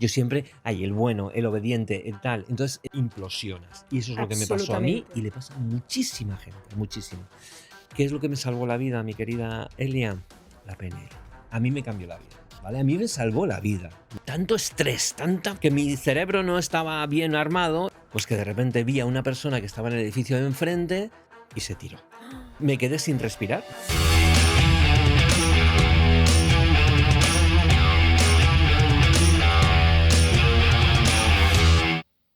Yo siempre, el bueno, el obediente, el tal. Entonces implosionas. Y eso es lo que me pasó a mí Absolutamente. y le pasa a muchísima gente, muchísima. ¿Qué es lo que me salvó la vida, mi querida Elia? La PNL. A mí me cambió la vida, ¿vale? A mí me salvó la vida. Tanto estrés, tanta que mi cerebro no estaba bien armado, pues que de repente vi a una persona que estaba en el edificio de enfrente y se tiró. Me quedé sin respirar.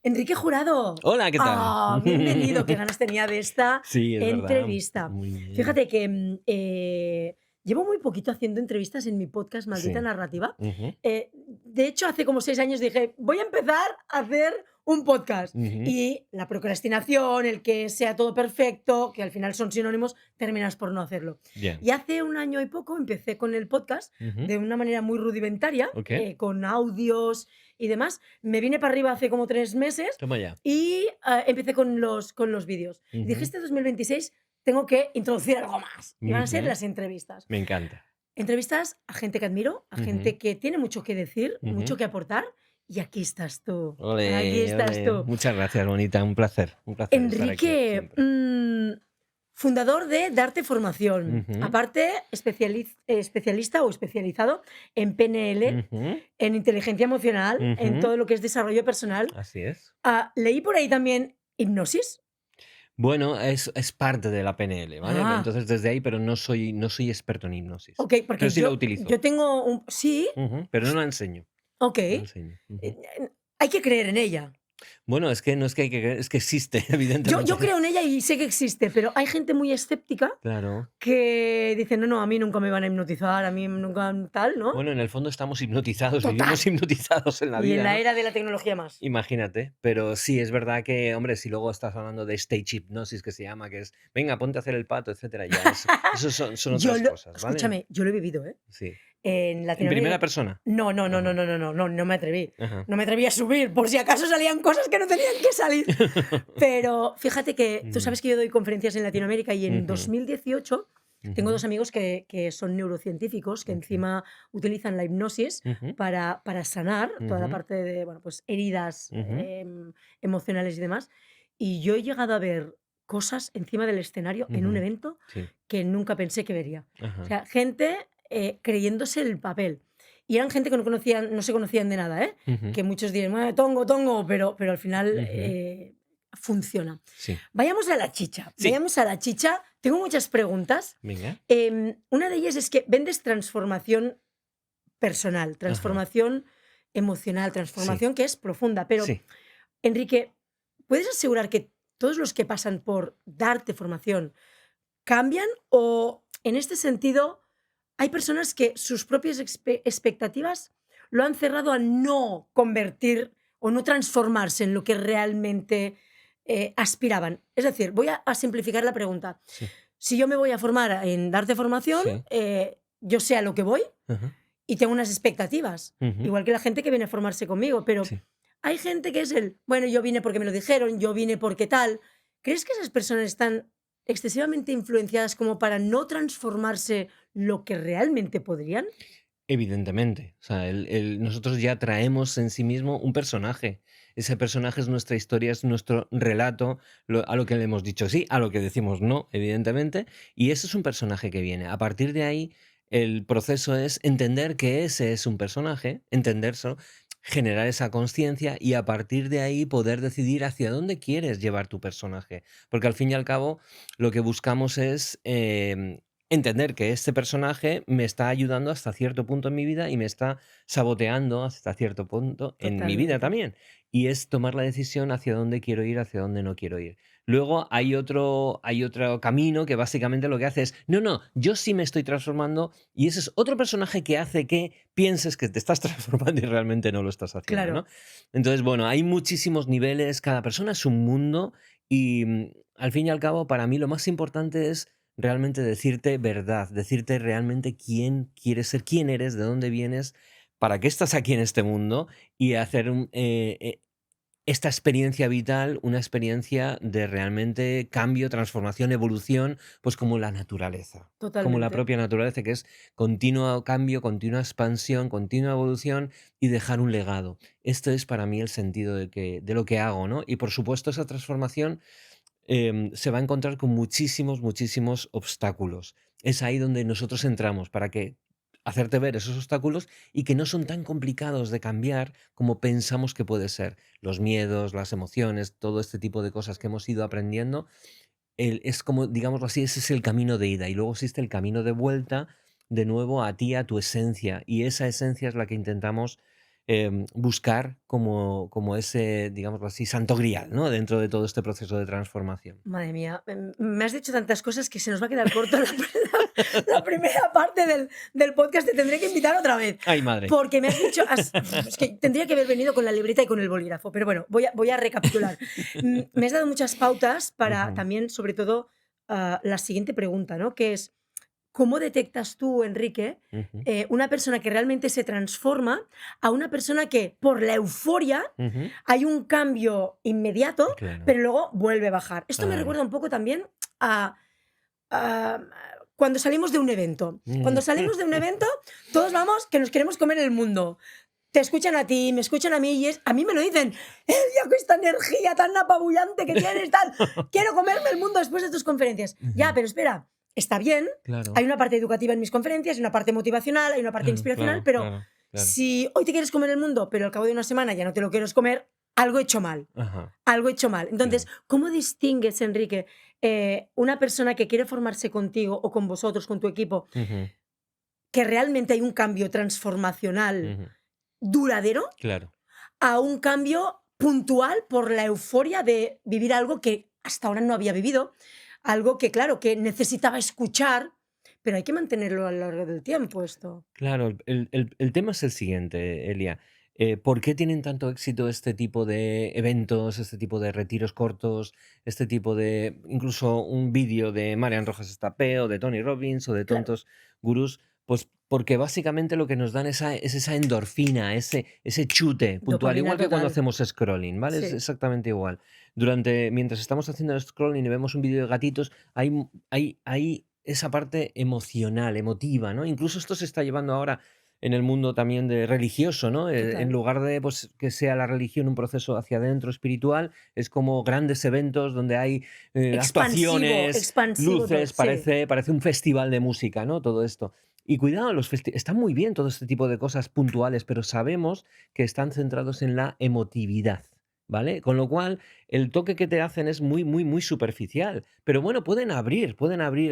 Enrique Jurado. Hola, ¿qué tal? Bienvenido. Qué ganas tenía de esta Sí, es verdad. entrevista. Muy bien. Fíjate que llevo muy poquito haciendo entrevistas en mi podcast Maldita Sí. Narrativa. Ujú, De hecho, hace como 6 años dije, voy a empezar a hacer un podcast. ujú. Y la procrastinación, el que sea todo perfecto, que al final son sinónimos, terminas por no hacerlo. Bien. Y hace un año y poco empecé con el podcast Ujú. de una manera muy rudimentaria, Ok. con audios y demás. Me vine para arriba hace como 3 meses Toma ya. y empecé con los vídeos. Y dije, Ujú. este 2026 tengo que introducir algo más. Y van a ser Ujú. las entrevistas. Me encanta. Entrevistas a gente que admiro, a Ujú. gente que tiene mucho que decir, Ujú. mucho que aportar. Y aquí estás tú. Aquí Ole, estás ole. tú. Muchas gracias, bonita. Un placer estar aquí Enrique, siempre. fundador de Darte Formación. Ujú. Aparte, especialista o especializado en PNL, Ujú. en inteligencia emocional, en Ujú. todo lo que es desarrollo personal. Así es. Leí por ahí también hipnosis. Bueno, es parte de la PNL, ¿vale? Ah, Entonces desde ahí, pero no soy experto en hipnosis. ok, Pero porque sí la yo utilizo. tengo un... Sí, Ujú, pero no la enseño. ok. No la enseño. Ujú. Hay que creer en ella. Bueno, es que no es que hay que creer, es que existe, Yo evidentemente. creo en ella y sé que existe, pero hay gente muy escéptica Claro. que dice, no, no, a mí nunca me van a hipnotizar, a mí nunca tal, ¿no? Bueno, en el fondo estamos hipnotizados, vivimos Total. hipnotizados en la Y en vida, la ¿no? era de la tecnología más. Imagínate, pero sí, es verdad que, hombre, si luego estás hablando de stage hipnosis, que se llama, que es, venga, ponte a hacer el pato, etcétera, ya, eso son otras cosas, ¿vale? Escúchame, yo lo he vivido, ¿eh? Sí. En ¿En primera Latinoamérica. persona? No, no, no, no, Ajá, no, no, no, no, no me atreví. ajá. No me atreví a subir, por si acaso salían cosas que no tenían que salir. Pero fíjate que tú Mm, sabes que yo doy conferencias en Latinoamérica y en ujú, 2018 tengo ujú, 2 amigos que son neurocientíficos, que ok, encima utilizan la hipnosis ujú, para sanar toda la ujú, parte de, bueno, pues heridas ujú, emocionales y demás. Y yo he llegado a ver cosas encima del escenario en un ujú, evento sí, que nunca pensé que vería. O ajá, sea, gente creyéndose el papel. Y eran gente que no se conocían de nada, ¿eh? ujú, Que muchos dirían, "Ah, tongo, tongo", pero al final ujú, funciona. sí, Vayamos a la chicha, sí, vayamos a la chicha. Tengo muchas preguntas. venga, Una de ellas es que vendes transformación personal, ajá, transformación emocional, sí, transformación que es profunda. Pero, sí, Enrique, ¿puedes asegurar que todos los que pasan por darte formación cambian? O en este sentido, hay personas que sus propias expectativas lo han cerrado a no convertir o no transformarse en lo que realmente aspiraban. Es decir, voy a simplificar la pregunta. sí, Si yo me voy a formar en darte formación, sí, yo sé a lo que voy ajá, y tengo unas expectativas, ujú, igual que la gente que viene a formarse conmigo, pero sí. hay gente que es bueno, yo vine porque me lo dijeron, yo vine porque tal. ¿Crees que esas personas están excesivamente influenciadas como para no transformarse lo que realmente podrían? Evidentemente, o sea, nosotros ya traemos en sí mismo un personaje. Ese personaje es nuestra historia, es nuestro relato, a lo que le hemos dicho sí, a lo que decimos no, evidentemente, y ese es un personaje que viene. A partir de ahí, el proceso es entender que ese es un personaje, entenderlo, generar esa conciencia y a partir de ahí poder decidir hacia dónde quieres llevar tu personaje. Porque al fin y al cabo, lo que buscamos es entender que este personaje me está ayudando hasta cierto punto en mi vida y me está saboteando hasta cierto punto en mi vida Totalmente. también. Y es tomar la decisión hacia dónde quiero ir, hacia dónde no quiero ir. Luego hay otro camino que básicamente lo que hace es, no, no, yo sí me estoy transformando y ese es otro personaje que hace que pienses que te estás transformando y realmente no lo estás haciendo, ¿no? Claro. Entonces, bueno, hay muchísimos niveles, cada persona es un mundo y al fin y al cabo, para mí lo más importante es realmente decirte verdad, decirte realmente quién quieres ser, quién eres, de dónde vienes, para qué estás aquí en este mundo y hacer esta experiencia vital, una experiencia de realmente cambio, transformación, evolución, pues como la naturaleza, como la Totalmente. propia naturaleza, que es continuo cambio, continua expansión, continua evolución y dejar un legado. Esto es para mí el sentido de lo que hago, ¿no? Y por supuesto esa transformación se va a encontrar con muchísimos, muchísimos obstáculos. Es ahí donde nosotros entramos para que hacerte ver esos obstáculos y que no son tan complicados de cambiar como pensamos que puede ser. Los miedos, las emociones, todo este tipo de cosas que hemos ido aprendiendo, es como, digámoslo así, ese es el camino de ida y luego existe el camino de vuelta de nuevo a ti, a tu esencia y esa esencia es la que intentamos buscar como ese, digámoslo así, santo grial, ¿no? Dentro de todo este proceso de transformación. Madre mía, me has dicho tantas cosas que se nos va a quedar corto la primera parte del podcast. Te tendré que invitar otra vez. Ay, madre. Porque me has dicho. Es que tendría que haber venido con la libreta y con el bolígrafo. Pero bueno, voy a recapitular. Me has dado muchas pautas para Ujú, también, sobre todo, la siguiente pregunta, ¿no? Que es: ¿cómo detectas tú, Enrique, ujú, una persona que realmente se transforma a una persona que, por la euforia, ujú. hay un cambio inmediato, Claro, pero luego vuelve a bajar? Esto me claro. recuerda un poco también a, a cuando salimos de un evento. Cuando Ujú, salimos de un evento, todos vamos que nos queremos comer el mundo. Te escuchan a ti, me escuchan a mí y a mí me lo dicen: Elia, con esta energía tan apabullante que tienes, tal, quiero comerme el mundo después de tus conferencias. Ya, ujú. pero espera, está bien, hay Claro, una parte educativa en mis conferencias, hay una parte motivacional, hay una parte claro, inspiracional, claro, pero claro, claro. si hoy te quieres comer el mundo, pero al cabo de una semana ya no te lo quieres comer, algo he hecho mal. Ajá, Algo he hecho mal. Entonces, claro. ¿cómo distingues, Enrique, una persona que quiere formarse contigo o con vosotros, con tu equipo, Ujú, que realmente hay un cambio transformacional ujú. duradero, Claro. a un cambio puntual por la euforia de vivir algo que hasta ahora no había vivido? Algo que, claro, que necesitaba escuchar, pero hay que mantenerlo a lo largo del tiempo esto. Claro, el tema es el siguiente, Elia. ¿Por qué tienen tanto éxito este tipo de eventos, este tipo de retiros cortos, este tipo de, incluso un vídeo de Marian Rojas Estapé o de Tony Robbins o de Claro, tontos gurús? Pues porque básicamente lo que nos dan es esa endorfina, ese chute puntual, dopamina igual que cuando total. hacemos scrolling, ¿vale? Es Sí, exactamente igual. Mientras estamos haciendo el scrolling y vemos un vídeo de gatitos, hay esa parte emocional, emotiva, ¿no? Incluso esto se está llevando ahora en el mundo también de religioso, ¿no? En total. lugar de pues, que sea la religión un proceso hacia adentro espiritual, es como grandes eventos donde hay Expansivo, actuaciones, expansivo todo. luces, Sí, parece un festival de música, ¿no? Todo esto. Y cuidado, está muy bien todo este tipo de cosas puntuales, pero sabemos que están centrados en la emotividad, ¿vale? Con lo cual, el toque que te hacen es muy, muy, muy superficial. Pero bueno, pueden abrir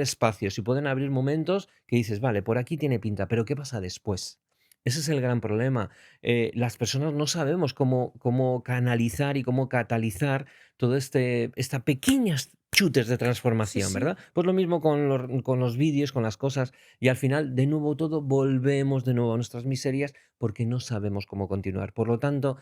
espacios y pueden abrir momentos que dices, vale, por aquí tiene pinta, pero ¿qué pasa después? Ese es el gran problema. Las personas no sabemos cómo canalizar y cómo catalizar todo esta pequeñas chutes de sí, transformación, sí. ¿verdad? Pues lo mismo con los vídeos, con las cosas, y al final, de nuevo todo, volvemos de nuevo a nuestras miserias porque no sabemos cómo continuar. Por lo tanto,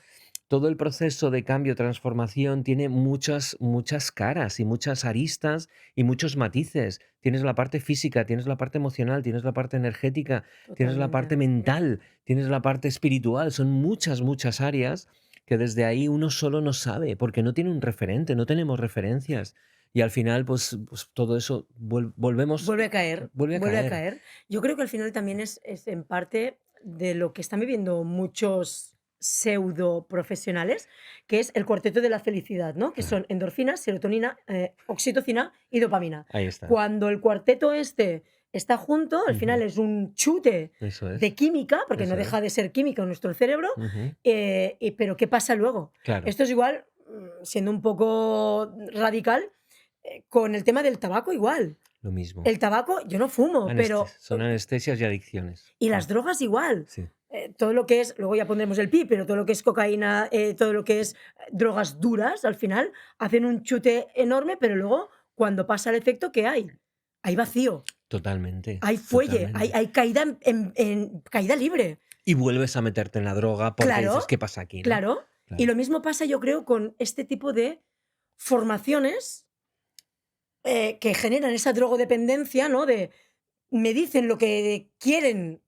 todo el proceso de cambio, transformación, tiene muchas, muchas caras y muchas aristas y muchos matices. Tienes la parte física, tienes la parte emocional, tienes la parte energética, tienes la Totalmente. parte mental, tienes la parte espiritual. Son muchas, muchas áreas que desde ahí uno solo no sabe, porque no tiene un referente, no tenemos referencias. Y al final, pues todo eso volvemos, Vuelve a caer, vuelve a vuelve a caer. caer. Yo creo que al final también es en parte de lo que están viviendo muchos pseudo profesionales, que es el cuarteto de la felicidad, ¿no? Que Claro, son endorfina, serotonina, oxitocina y dopamina. ahí está. Cuando el cuarteto este está junto, al final Ujú, es un chute eso de es, química, porque no eso deja es. de ser química en nuestro cerebro, Ujú, pero ¿qué pasa luego? claro, Esto es igual, siendo un poco radical, con el tema del tabaco igual. lo mismo. El tabaco, yo no fumo, pero Son anestesias y adicciones. y Mm, las drogas igual. sí, Todo lo que es, luego ya pondremos el pi, pero todo lo que es cocaína, todo lo que es drogas duras, al final hacen un chute enorme, pero luego cuando pasa el efecto, ¿qué hay? Hay vacío, totalmente, hay fuelle, hay, totalmente. hay caída en caída libre. Y vuelves a meterte en la droga porque dices: Claro, "¿Qué pasa aquí?", ¿no? claro. Y Claro. lo mismo pasa, yo creo, con este tipo de formaciones que generan esa drogodependencia, ¿no? De me dicen lo que quieren,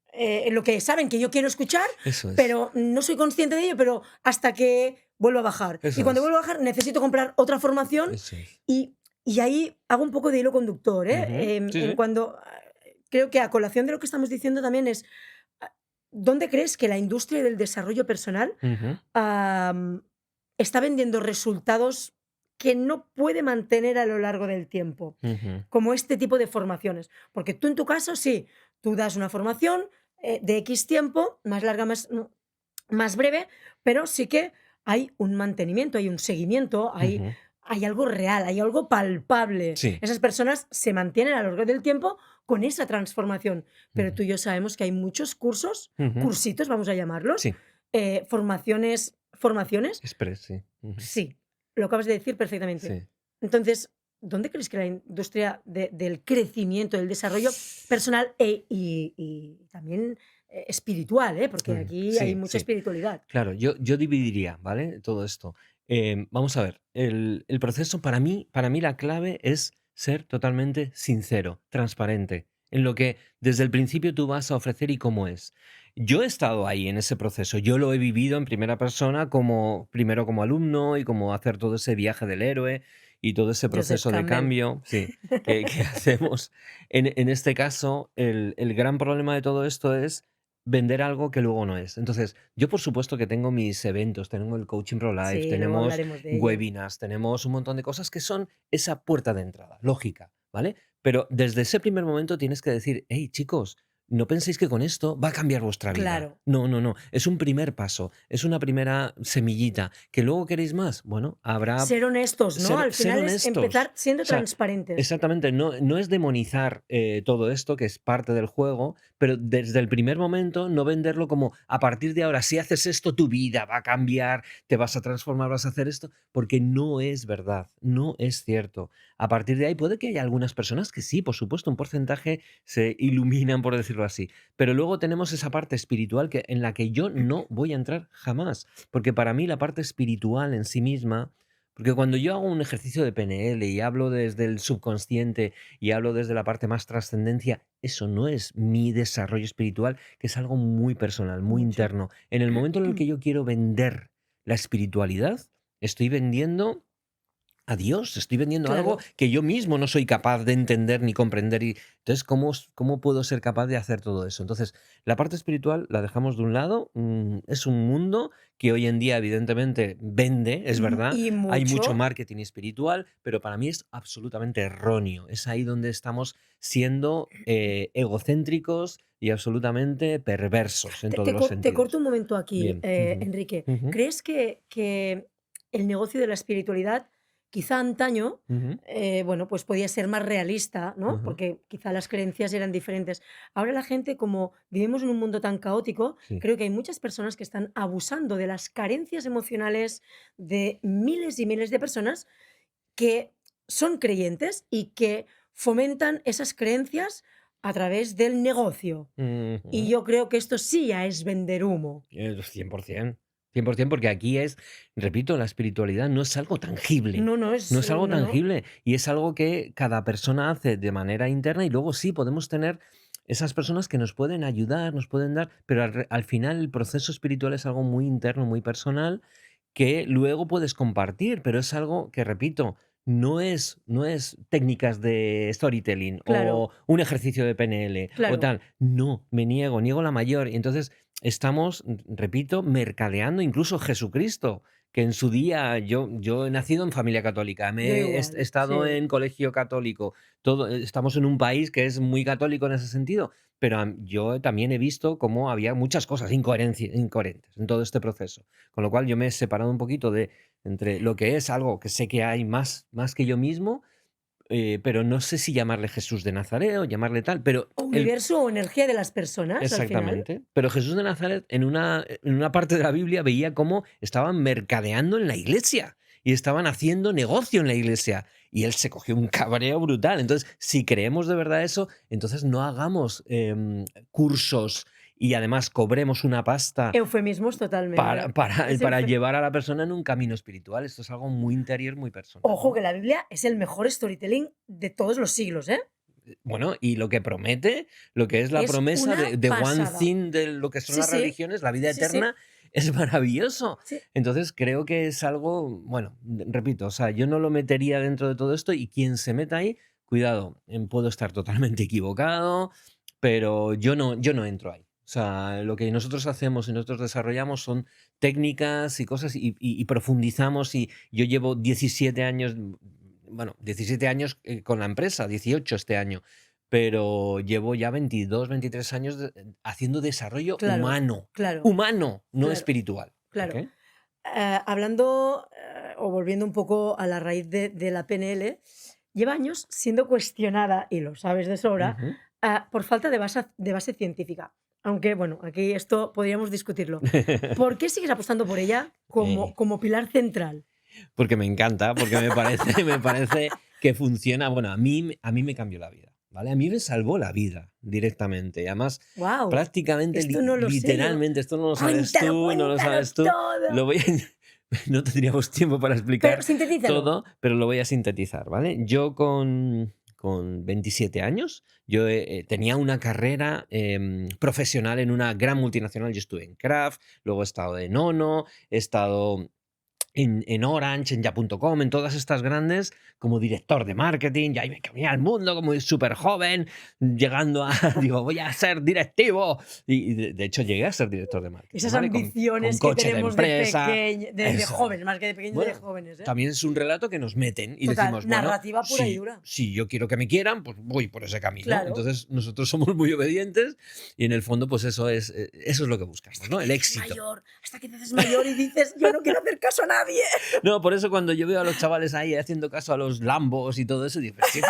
lo que saben que yo quiero escuchar, Eso es. pero no soy consciente de ello, pero hasta que vuelvo a bajar. Y Eso cuando es. vuelvo a bajar, necesito comprar otra formación Eso es. y ahí hago un poco de hilo conductor, ¿eh? Ujú. Sí, En sí. cuando creo que a colación de lo que estamos diciendo también es, ah, ¿dónde crees que la industria del desarrollo personal Ujú, am, está vendiendo resultados que no puede mantener a lo largo del tiempo? ujú, Como este tipo de formaciones. Porque tú en tu caso, sí, tú das una formación de X tiempo, más larga, más breve, pero sí que hay un mantenimiento, hay un seguimiento, ujú. hay algo real, hay algo palpable. Sí. Esas personas se mantienen a lo largo del tiempo con esa transformación. Pero Ujú, tú y yo sabemos que hay muchos cursos, ujú. cursitos, vamos a llamarlos, Sí. formaciones. Express, sí. Ujú. Sí, lo acabas de decir perfectamente. Sí. Entonces, ¿dónde crees que la industria del crecimiento, del desarrollo personal y también espiritual, porque aquí hay Sí, mucha sí. espiritualidad? Claro, yo dividiría, ¿vale? Todo esto. Vamos a ver, el proceso para mí la clave es ser totalmente sincero, transparente, en lo que desde el principio tú vas a ofrecer y cómo es. Yo he estado ahí en ese proceso, yo lo he vivido en primera persona como, primero como alumno y como hacer todo ese viaje del héroe y todo ese Joseph proceso de Campbell. cambio, sí, que hacemos. En este caso, el gran problema de todo esto es vender algo que luego no es. Entonces, yo por supuesto que tengo mis eventos, tengo el Coaching Pro Life, Sí, luego tenemos hablaremos de ello. webinars, tenemos un montón de cosas que son esa puerta de entrada, lógica, ¿vale? Pero desde ese primer momento tienes que decir, hey chicos, no penséis que con esto va a cambiar vuestra vida. Claro, No, no, no. Es un primer paso, es una primera semillita. ¿Que luego queréis más? Bueno, habrá ser honestos, ¿no? ser, Al ser final es honestos. empezar siendo O sea, transparentes. exactamente, no es demonizar todo esto, que es parte del juego, pero desde el primer momento no venderlo como a partir de ahora, si haces esto, tu vida va a cambiar, te vas a transformar, vas a hacer esto, porque no es verdad, no es cierto. A partir de ahí puede que haya algunas personas que sí, por supuesto, un porcentaje se iluminan, por decirlo así, pero luego tenemos esa parte espiritual en la que yo no voy a entrar jamás, porque para mí la parte espiritual en sí misma, porque cuando yo hago un ejercicio de PNL y hablo desde el subconsciente y hablo desde la parte más trascendencia, eso no es mi desarrollo espiritual, que es algo muy personal, muy Mucho. interno. En el momento en el que yo quiero vender la espiritualidad, estoy vendiendo a Dios, estoy vendiendo algo Claro. que yo mismo no soy capaz de entender ni comprender. Y entonces, ¿cómo puedo ser capaz de hacer todo eso? Entonces, la parte espiritual la dejamos de un lado. Es un mundo que hoy en día, evidentemente, vende, es verdad. Y Hay mucho mucho. marketing espiritual, pero para mí es absolutamente erróneo. Es ahí donde estamos siendo egocéntricos y absolutamente perversos en todos los Te corto sentidos. un momento aquí, Bien. Ujú, Enrique. ujú, ¿Crees que el negocio de la espiritualidad, quizá antaño, ujú, bueno, pues podía ser más realista, ¿no? ujú. Porque quizá las creencias eran diferentes. Ahora la gente, como vivimos en un mundo tan caótico, Sí. creo que hay muchas personas que están abusando de las carencias emocionales de miles y miles de personas que son creyentes y que fomentan esas creencias a través del negocio. Y Ujú. yo creo que esto sí ya es vender humo. 100%, 100%, porque aquí es, repito, la espiritualidad no es algo tangible, No, no no es es algo no, no. tangible y es algo que cada persona hace de manera interna y luego sí podemos tener esas personas que nos pueden ayudar, nos pueden dar, pero al final el proceso espiritual es algo muy interno, muy personal que luego puedes compartir, pero es algo que, repito, no es técnicas de storytelling Claro, o un ejercicio de PNL o claro. tal. No, niego la mayor. Y entonces estamos, repito, mercadeando incluso Jesucristo, que en su día yo he nacido en familia católica, Yo he igual, estado sí. en colegio católico, estamos en un país que es muy católico en ese sentido, pero yo también he visto cómo había muchas cosas incoherentes en todo este proceso. Con lo cual yo me he separado un poquito de entre lo que es algo que sé que hay más que yo mismo, pero no sé si llamarle Jesús de Nazaret o llamarle tal, pero O universo o energía de las personas, al final. exactamente. Pero Jesús de Nazaret en una parte de la Biblia veía cómo estaban mercadeando en la iglesia y estaban haciendo negocio en la iglesia. Y él se cogió un cabreo brutal. Entonces, si creemos de verdad eso, entonces no hagamos cursos y además cobremos una pasta Eufemismos totalmente. para llevar a la persona en un camino espiritual. Esto es algo muy interior, muy personal, Ojo ¿no? que la Biblia es el mejor storytelling de todos los siglos, ¿eh? Bueno, y lo que promete, lo que es la Es promesa una de one pasada. thing de lo que son Sí, las sí. religiones, la vida Sí, sí. eterna, es maravilloso. Sí, Entonces creo que es algo, bueno, repito, o sea, yo no lo metería dentro de todo esto y quien se meta ahí, cuidado, puedo estar totalmente equivocado, pero yo no entro ahí. O sea, lo que nosotros hacemos y nosotros desarrollamos son técnicas y cosas y profundizamos y yo llevo 17 años, bueno, 17 años con la empresa, 18 este año, pero llevo ya 22, 23 años haciendo desarrollo claro, humano, claro, humano, no claro, espiritual. ¿Ok? claro. Hablando o volviendo un poco a la raíz de la PNL, lleva años siendo cuestionada, y lo sabes de sobra, Ujú. por falta de base científica. Aunque, bueno, aquí esto podríamos discutirlo. ¿Por qué sigues apostando por ella como, Eh, como pilar central? porque me encanta, porque me parece, me parece que funciona. Bueno, a mí me cambió la vida, ¿vale? A mí me salvó la vida directamente. Y además, ¡Wow! prácticamente, Esto no lo sé yo. literalmente, esto no lo sabes Cuéntalo, tú, no lo cuéntalo sabes tú. todo. Lo voy a, no tendríamos tiempo para Pero explicar sintetízalo. todo, pero lo voy a sintetizar, ¿vale? Yo con 27 años, yo tenía una carrera profesional en una gran multinacional. Yo estuve en Kraft, luego he estado en Ono, he estado en Orange, en ya.com, en todas estas grandes, como director de marketing, y ahí me comía al mundo como súper joven, llegando a, digo, voy a ser directivo. Y de hecho llegué a ser director de marketing, Esas ¿vale? Con ambiciones que coche de tenemos de empresa. pequeños, de Eso. jóvenes, más que de pequeños, de Bueno, jóvenes, ¿eh? también es un relato que nos meten y Total, decimos, bueno, narrativa pura y dura. si yo quiero que me quieran, pues voy por ese camino. Claro. Entonces nosotros somos muy obedientes y en el fondo pues eso es lo que buscamos, Hasta ¿no? que El te haces éxito. mayor, hasta que te haces mayor y dices, yo no quiero hacer caso a nadie. No, por eso cuando yo veo a los chavales ahí haciendo caso a los Lambos y todo eso, digo, "Pero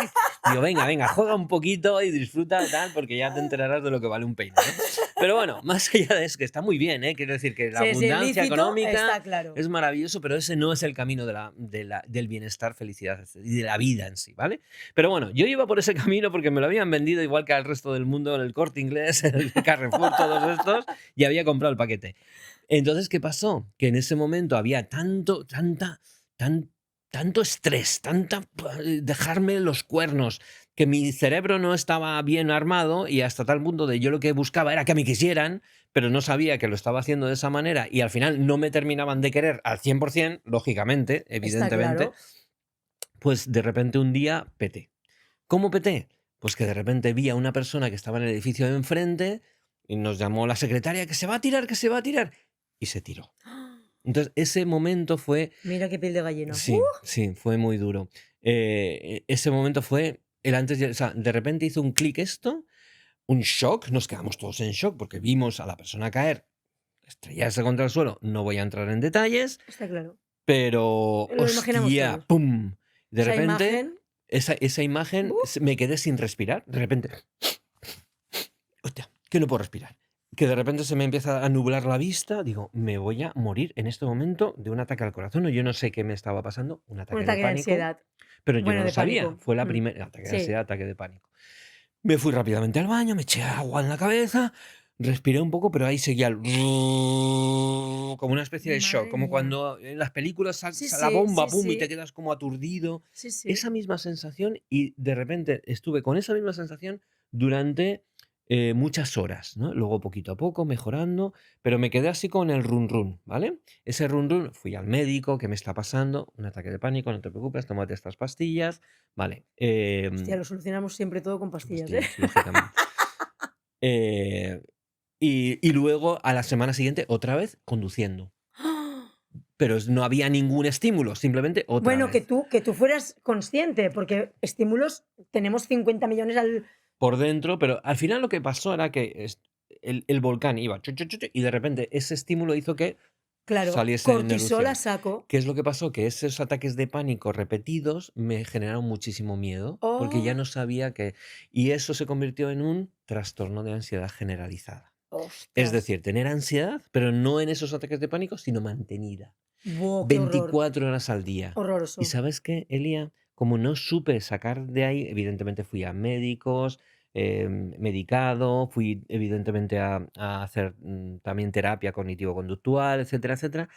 digo, venga, juega un poquito y disfruta tal, porque ya te enterarás de lo que vale un peine, ¿no?". Pero bueno, más allá de eso, que está muy bien, ¿eh? Quiero decir que la Sí, sí, abundancia lícito, económica está claro. es maravilloso, pero ese no es el camino del bienestar, felicidad y de la vida en sí, ¿vale? Pero bueno, yo iba por ese camino porque me lo habían vendido igual que al resto del mundo en el Corte Inglés, en el Carrefour, todos estos, y había comprado el paquete. Entonces, ¿qué pasó? Que en ese momento había tan, tanto estrés, dejarme los cuernos, que mi cerebro no estaba bien armado y hasta tal punto de yo lo que buscaba era que me quisieran, pero no sabía que lo estaba haciendo de esa manera y al final no me terminaban de querer al 100%, lógicamente, Está evidentemente, claro. pues de repente un día peté. ¿Cómo peté? Pues que de repente vi a una persona que estaba en el edificio de enfrente y nos llamó la secretaria que se va a tirar, que se va a tirar. Y se tiró. Entonces, ese momento fue, Mira qué piel de gallina. sí, sí, fue muy duro. Ese momento fue el antes y o sea, de repente hizo un clic esto, un shock, nos quedamos todos en shock porque vimos a la persona caer, estrellarse contra el suelo. No voy a entrar en detalles, Está claro. pero Lo imaginamos hostia, todos. ¡pum! De Esa repente, imagen. esa imagen, ¡Buf! me quedé sin respirar. De repente, hostia, que no puedo respirar. Que de repente se me empieza a nublar la vista. Digo, me voy a morir en este momento de un ataque al corazón. O yo no sé qué me estaba pasando, un Un ataque de ataque de pánico, ansiedad. pero yo no Bueno, lo de sabía. pánico. Fue la Mm. primera, ataque de Sí. ansiedad, ataque de pánico. Me fui rápidamente al baño, me eché agua en la cabeza, respiré un poco, pero ahí seguía como una especie de shock, Madre como mía. cuando en las películas Sí, la sí, bomba, sí, pum, y te sí. quedas como aturdido. Sí, sí. Esa misma sensación y de repente estuve con esa misma sensación durante muchas horas, ¿no? Luego poquito a poco mejorando, pero me quedé así con el run run, ¿vale? Ese run run, fui al médico, ¿qué me está pasando? Un ataque de pánico, no te preocupes, tómate estas pastillas, vale. Hostia, lo solucionamos siempre todo con Con pastillas, ¿eh? pastillas, lógicamente. Eh, y luego a la semana siguiente otra vez conduciendo. Pero no había ningún estímulo, simplemente otra Bueno, vez. que tú fueras consciente, porque estímulos tenemos 50 millones al. Por dentro, pero al final lo que pasó era que el volcán iba chu, chu, chu, chu, y de repente ese estímulo hizo que Claro, saliese en cortisol a erupción. saco. ¿Qué es lo que pasó? Que esos ataques de pánico repetidos me generaron muchísimo miedo, porque ya Oh, no sabía que... Y eso se convirtió en un trastorno de ansiedad generalizada. Es ostras. decir, tener ansiedad, pero no en esos ataques de pánico, sino mantenida. Buah, qué horror. 24 horas al día. ¿Y Horroroso. sabes qué, Elia? Como no supe sacar de ahí, evidentemente fui a médicos, medicado, fui evidentemente a hacer también terapia cognitivo-conductual, etcétera, etcétera.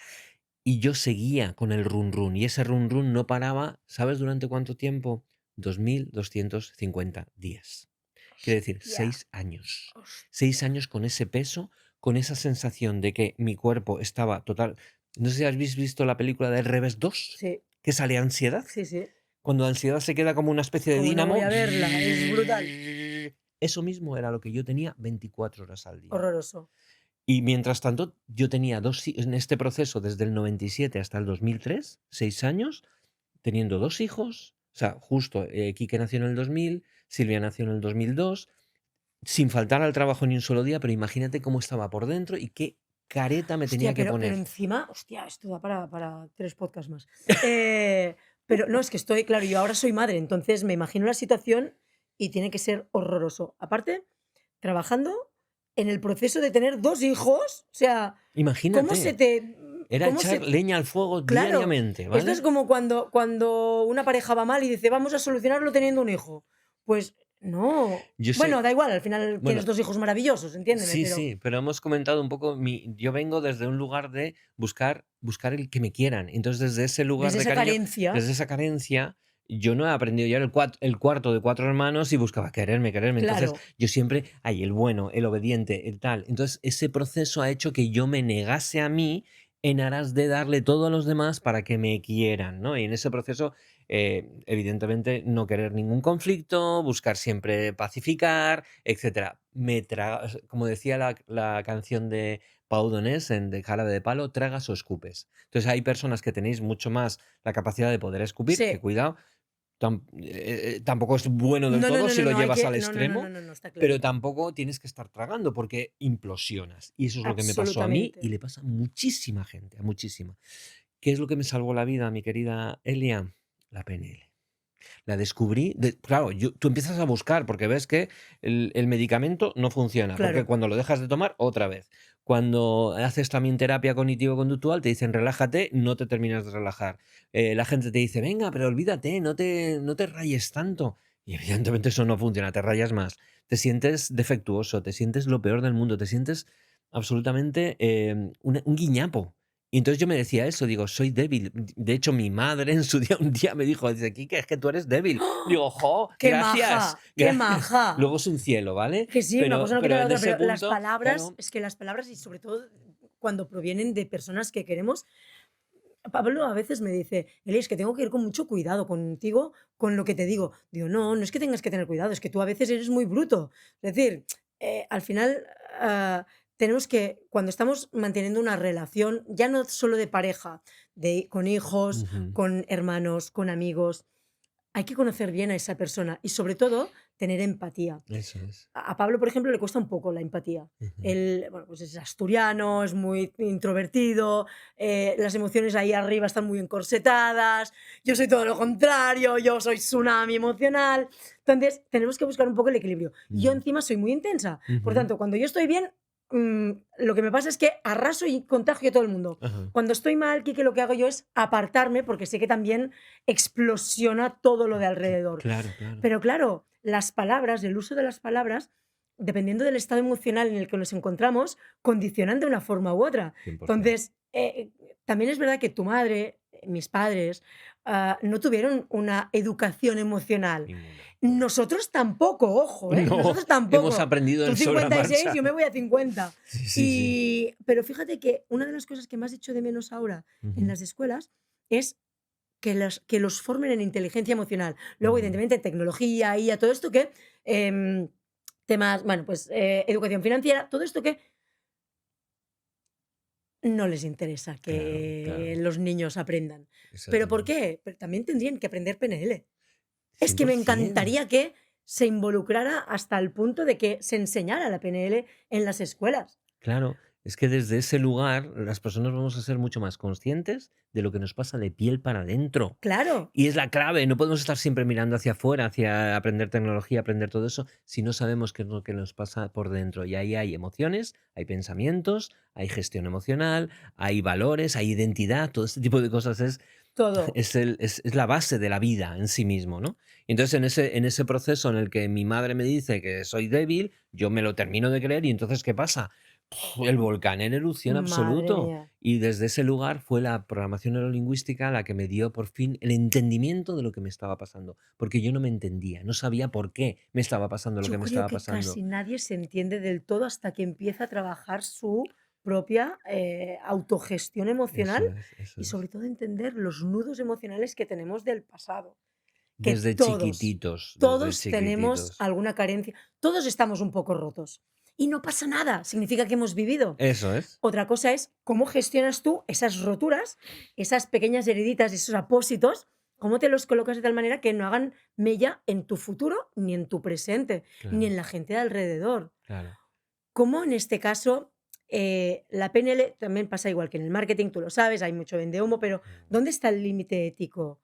Y yo seguía con el run run. Y ese run run no paraba, ¿sabes durante cuánto tiempo? 2250 días. Quiere decir, Ya. 6 años. 6 años con ese peso, con esa sensación de que mi cuerpo estaba total. No sé si habéis visto la película del Revés 2, Sí, que sale ansiedad. sí, sí. Cuando la ansiedad se queda como una especie de Como no voy dínamo. a verla, es brutal. Eso mismo era lo que yo tenía 24 horas al día. Horroroso. Y mientras tanto, yo tenía en este proceso desde el 97 hasta el 2003, 6 años, teniendo 2 hijos. O sea, justo Quique nació en el 2000, Silvia nació en el 2002, sin faltar al trabajo ni un solo día, pero imagínate cómo estaba por dentro y qué careta me Hostia, tenía que pero poner. encima, hostia, esto da para 3 podcasts más. Pero no, es que estoy, claro, yo ahora soy madre, entonces me imagino la situación y tiene que ser horroroso. Aparte, trabajando en el proceso de tener 2 hijos, o sea, ¿cómo se Imagínate, te era cómo echar se leña al fuego claro, diariamente, esto es ¿vale? como cuando una pareja va mal y dice: "Vamos a solucionarlo teniendo un hijo". Pues no. Yo Bueno, sé, da igual, al final tienes bueno, 2 hijos maravillosos, entiéndeme, sí, pero sí, pero hemos comentado un poco, yo vengo desde un lugar de buscar el que me quieran. Entonces, desde ese lugar desde de esa cariño, carencia, desde esa carencia, yo no he aprendido. Yo era el cuarto de 4 hermanos y buscaba quererme, quererme. Entonces, claro. yo siempre, el bueno, el obediente, el tal. Entonces, ese proceso ha hecho que yo me negase a mí en aras de darle todo a los demás para que me quieran, ¿no? Y en ese proceso, evidentemente, no querer ningún conflicto, buscar siempre pacificar, etcétera. Como decía la canción de Pau Donés en De Jarabe de Palo, tragas o escupes. Entonces hay personas que tenéis mucho más la capacidad de poder escupir, que Sí. cuidado, tampoco es bueno del No, no, todo no, si no, lo no, hay llevas que al no, no, no, no, extremo, no, no, está pero claro. tampoco tienes que estar tragando porque implosionas. Y eso es lo que me pasó a mí y Absolutamente. le pasa a muchísima gente, a muchísima. ¿Qué es lo que me salvó la vida, mi querida Elia? La PNL. La descubrí, claro, tú empiezas a buscar porque ves que el medicamento no funciona, porque Claro. cuando lo dejas de tomar, otra vez. Cuando haces también terapia cognitivo-conductual, te dicen relájate, no te terminas de relajar. La gente te dice, venga, pero olvídate, no te rayes tanto. Y evidentemente eso no funciona, te rayas más. Te sientes defectuoso, te sientes lo peor del mundo, te sientes absolutamente un guiñapo. Y entonces yo me decía eso, digo, soy débil. De hecho, mi madre en su día, un día me dijo, dice, Kike, es que tú eres débil. ¡Oh! Digo, jo, ¡Qué gracias, maja! ¡Qué gracias. maja! Luego es un cielo, ¿vale? Que sí, una Pero, cosa no quita pero la en otra, ese pero las punto, palabras, claro. es que las palabras y sobre todo cuando provienen de personas que queremos. Pablo a veces me dice: "Eli, es que tengo que ir con mucho cuidado contigo, con lo que te digo". Digo: "No, no es que tengas que tener cuidado, es que tú a veces eres muy bruto". Es decir, al final, tenemos que, cuando estamos manteniendo una relación, ya no solo de pareja, con hijos, Ujú, con hermanos, con amigos, hay que conocer bien a esa persona y, sobre todo, tener empatía. eso es. A Pablo, por ejemplo, le cuesta un poco la empatía. Ujú. Él, bueno, pues es asturiano, es muy introvertido, las emociones ahí arriba están muy encorsetadas, yo soy todo lo contrario, yo soy tsunami emocional. Entonces, tenemos que buscar un poco el equilibrio. Y yo Ujú, encima soy muy intensa. Por ujú, tanto, cuando yo estoy bien, lo que me pasa es que arraso y contagio a todo el mundo. ajá. Cuando estoy mal, Quique, lo que hago yo es apartarme porque sé que también explosiona todo lo de alrededor. Claro, claro. Pero claro, las palabras, el uso de las palabras, dependiendo del estado emocional en el que nos encontramos, condicionan de una forma u otra. 100%. Entonces, también es verdad que tu madre, mis padres, no tuvieron una educación emocional. Ninguna. Nosotros tampoco, ojo, ¿eh? No, Nosotros hemos tampoco. aprendido Tú en sobre la 56, marcha. yo me voy a 50. Sí, sí, sí. Pero fíjate que una de las cosas que más echo de menos ahora en Ujú, las escuelas es que los formen en inteligencia emocional. Luego, ujú. evidentemente, tecnología, IA, todo esto que, em, temas, bueno, pues, educación financiera, todo esto que no les interesa Claro, que claro. los niños aprendan. ¿Pero por Exactamente. qué? Pero también tendrían que aprender PNL. Es que me 100%. encantaría que se involucrara hasta el punto de que se enseñara la PNL en las escuelas. Claro, es que desde ese lugar las personas vamos a ser mucho más conscientes de lo que nos pasa de piel para adentro. Claro, Y es la clave, no podemos estar siempre mirando hacia afuera, hacia aprender tecnología, aprender todo eso, si no sabemos qué es lo que nos pasa por dentro. Y ahí hay emociones, hay pensamientos, hay gestión emocional, hay valores, hay identidad, todo este tipo de cosas todo. es la base de la vida en sí mismo, ¿no? Entonces, en ese proceso en el que mi madre me dice que soy débil, yo me lo termino de creer y entonces, ¿qué pasa? El volcán en erupción Madre absoluto. mía. Y desde ese lugar fue la programación neurolingüística la que me dio por fin el entendimiento de lo que me estaba pasando, porque yo no me entendía, no sabía por qué me estaba pasando lo Yo que me creo estaba que pasando. casi nadie se entiende del todo hasta que empieza a trabajar su propia, autogestión emocional Eso y es. sobre todo entender los nudos emocionales que tenemos del pasado, que Desde chiquititos, desde todos tenemos chiquititos. alguna carencia, todos estamos un poco rotos y no pasa nada, significa que hemos vivido. Eso es. Otra cosa es cómo gestionas tú esas roturas, esas pequeñas heriditas, esos apósitos, cómo te los colocas de tal manera que no hagan mella en tu futuro, ni en tu presente, ni Claro, en la gente de alrededor. claro. Cómo en este caso, la PNL también pasa igual que en el marketing, tú lo sabes, hay mucho vendehumo, pero Mm. ¿dónde está el límite ético,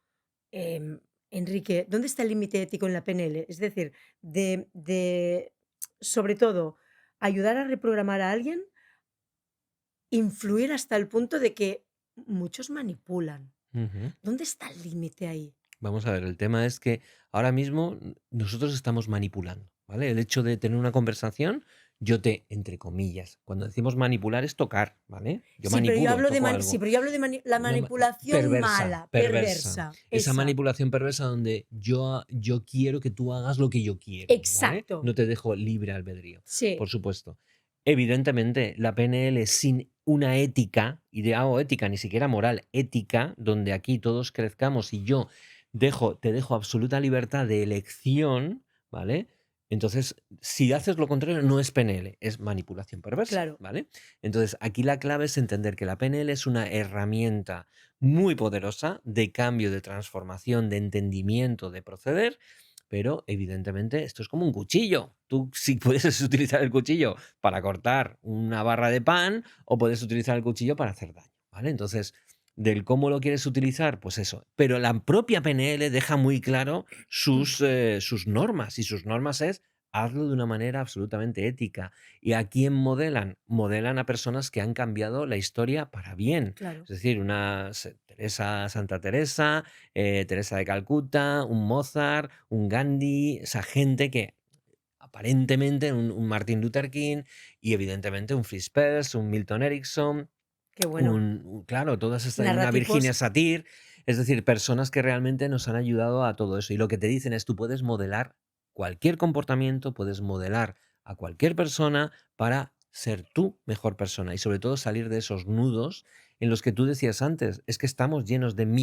Enrique? ¿Dónde está el límite ético en la PNL? Es decir, sobre todo, ayudar a reprogramar a alguien, influir hasta el punto de que muchos manipulan. Ujú. ¿Dónde está el límite ahí? Vamos a ver, el tema es que ahora mismo nosotros estamos manipulando, ¿vale? El hecho de tener una conversación, yo te, entre comillas, cuando decimos manipular es tocar, ¿vale? Yo Sí, pero yo manipulo, hablo de toco mani sí, algo. pero yo hablo de la manipulación Perversa, mala, perversa. perversa, Esa esa. manipulación perversa donde yo quiero que tú hagas lo que yo quiero, ¿vale? Exacto. No te dejo libre albedrío, por Sí, supuesto. Evidentemente, la PNL sin una ética, y de hago ética, ni siquiera moral, ética, donde aquí todos crezcamos y yo te dejo absoluta libertad de elección, ¿vale? Entonces, si haces lo contrario, no es PNL, es manipulación perversa, claro. ¿vale? Entonces, aquí la clave es entender que la PNL es una herramienta muy poderosa de cambio, de transformación, de entendimiento, de proceder, pero evidentemente esto es como un cuchillo. Tú sí puedes utilizar el cuchillo para cortar una barra de pan o puedes utilizar el cuchillo para hacer daño, ¿vale? Entonces, del cómo lo quieres utilizar, pues eso. Pero la propia PNL deja muy claro sus normas y sus normas es hazlo de una manera absolutamente ética. ¿Y a quién modelan? Modelan a personas que han cambiado la historia para bien. Claro. Es decir, Santa Teresa, Teresa de Calcuta, un Mozart, un Gandhi, esa gente que aparentemente, un Martin Luther King y evidentemente un Fritz Perls, un Milton Erickson, Qué bueno. claro, todas estas, una Virginia Narratipos, Satir, es decir, personas que realmente nos han ayudado a todo eso. Y lo que te dicen es, tú puedes modelar cualquier comportamiento, puedes modelar a cualquier persona para ser tú mejor persona y sobre todo salir de esos nudos en los que tú decías antes, es que estamos llenos de sí, sí,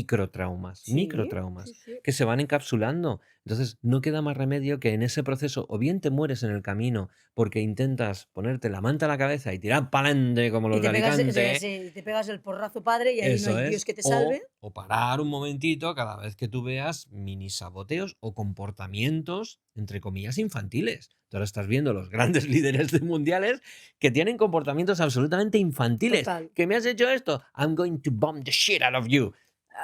microtraumas sí. que se van encapsulando. Entonces, no queda más remedio que en ese proceso o bien te mueres en el camino porque intentas ponerte la manta a la cabeza y tirar pa'lante como Y los de te pegas Alicante. sí, te pegas el porrazo padre y ahí no Eso hay Dios es. que te salve. O parar un momentito cada vez que tú veas mini saboteos o comportamientos, entre comillas, infantiles. Tú ahora estás viendo los grandes líderes mundiales que tienen comportamientos absolutamente infantiles. Total. ¿Que me has hecho esto? I'm going to bomb the shit out of you.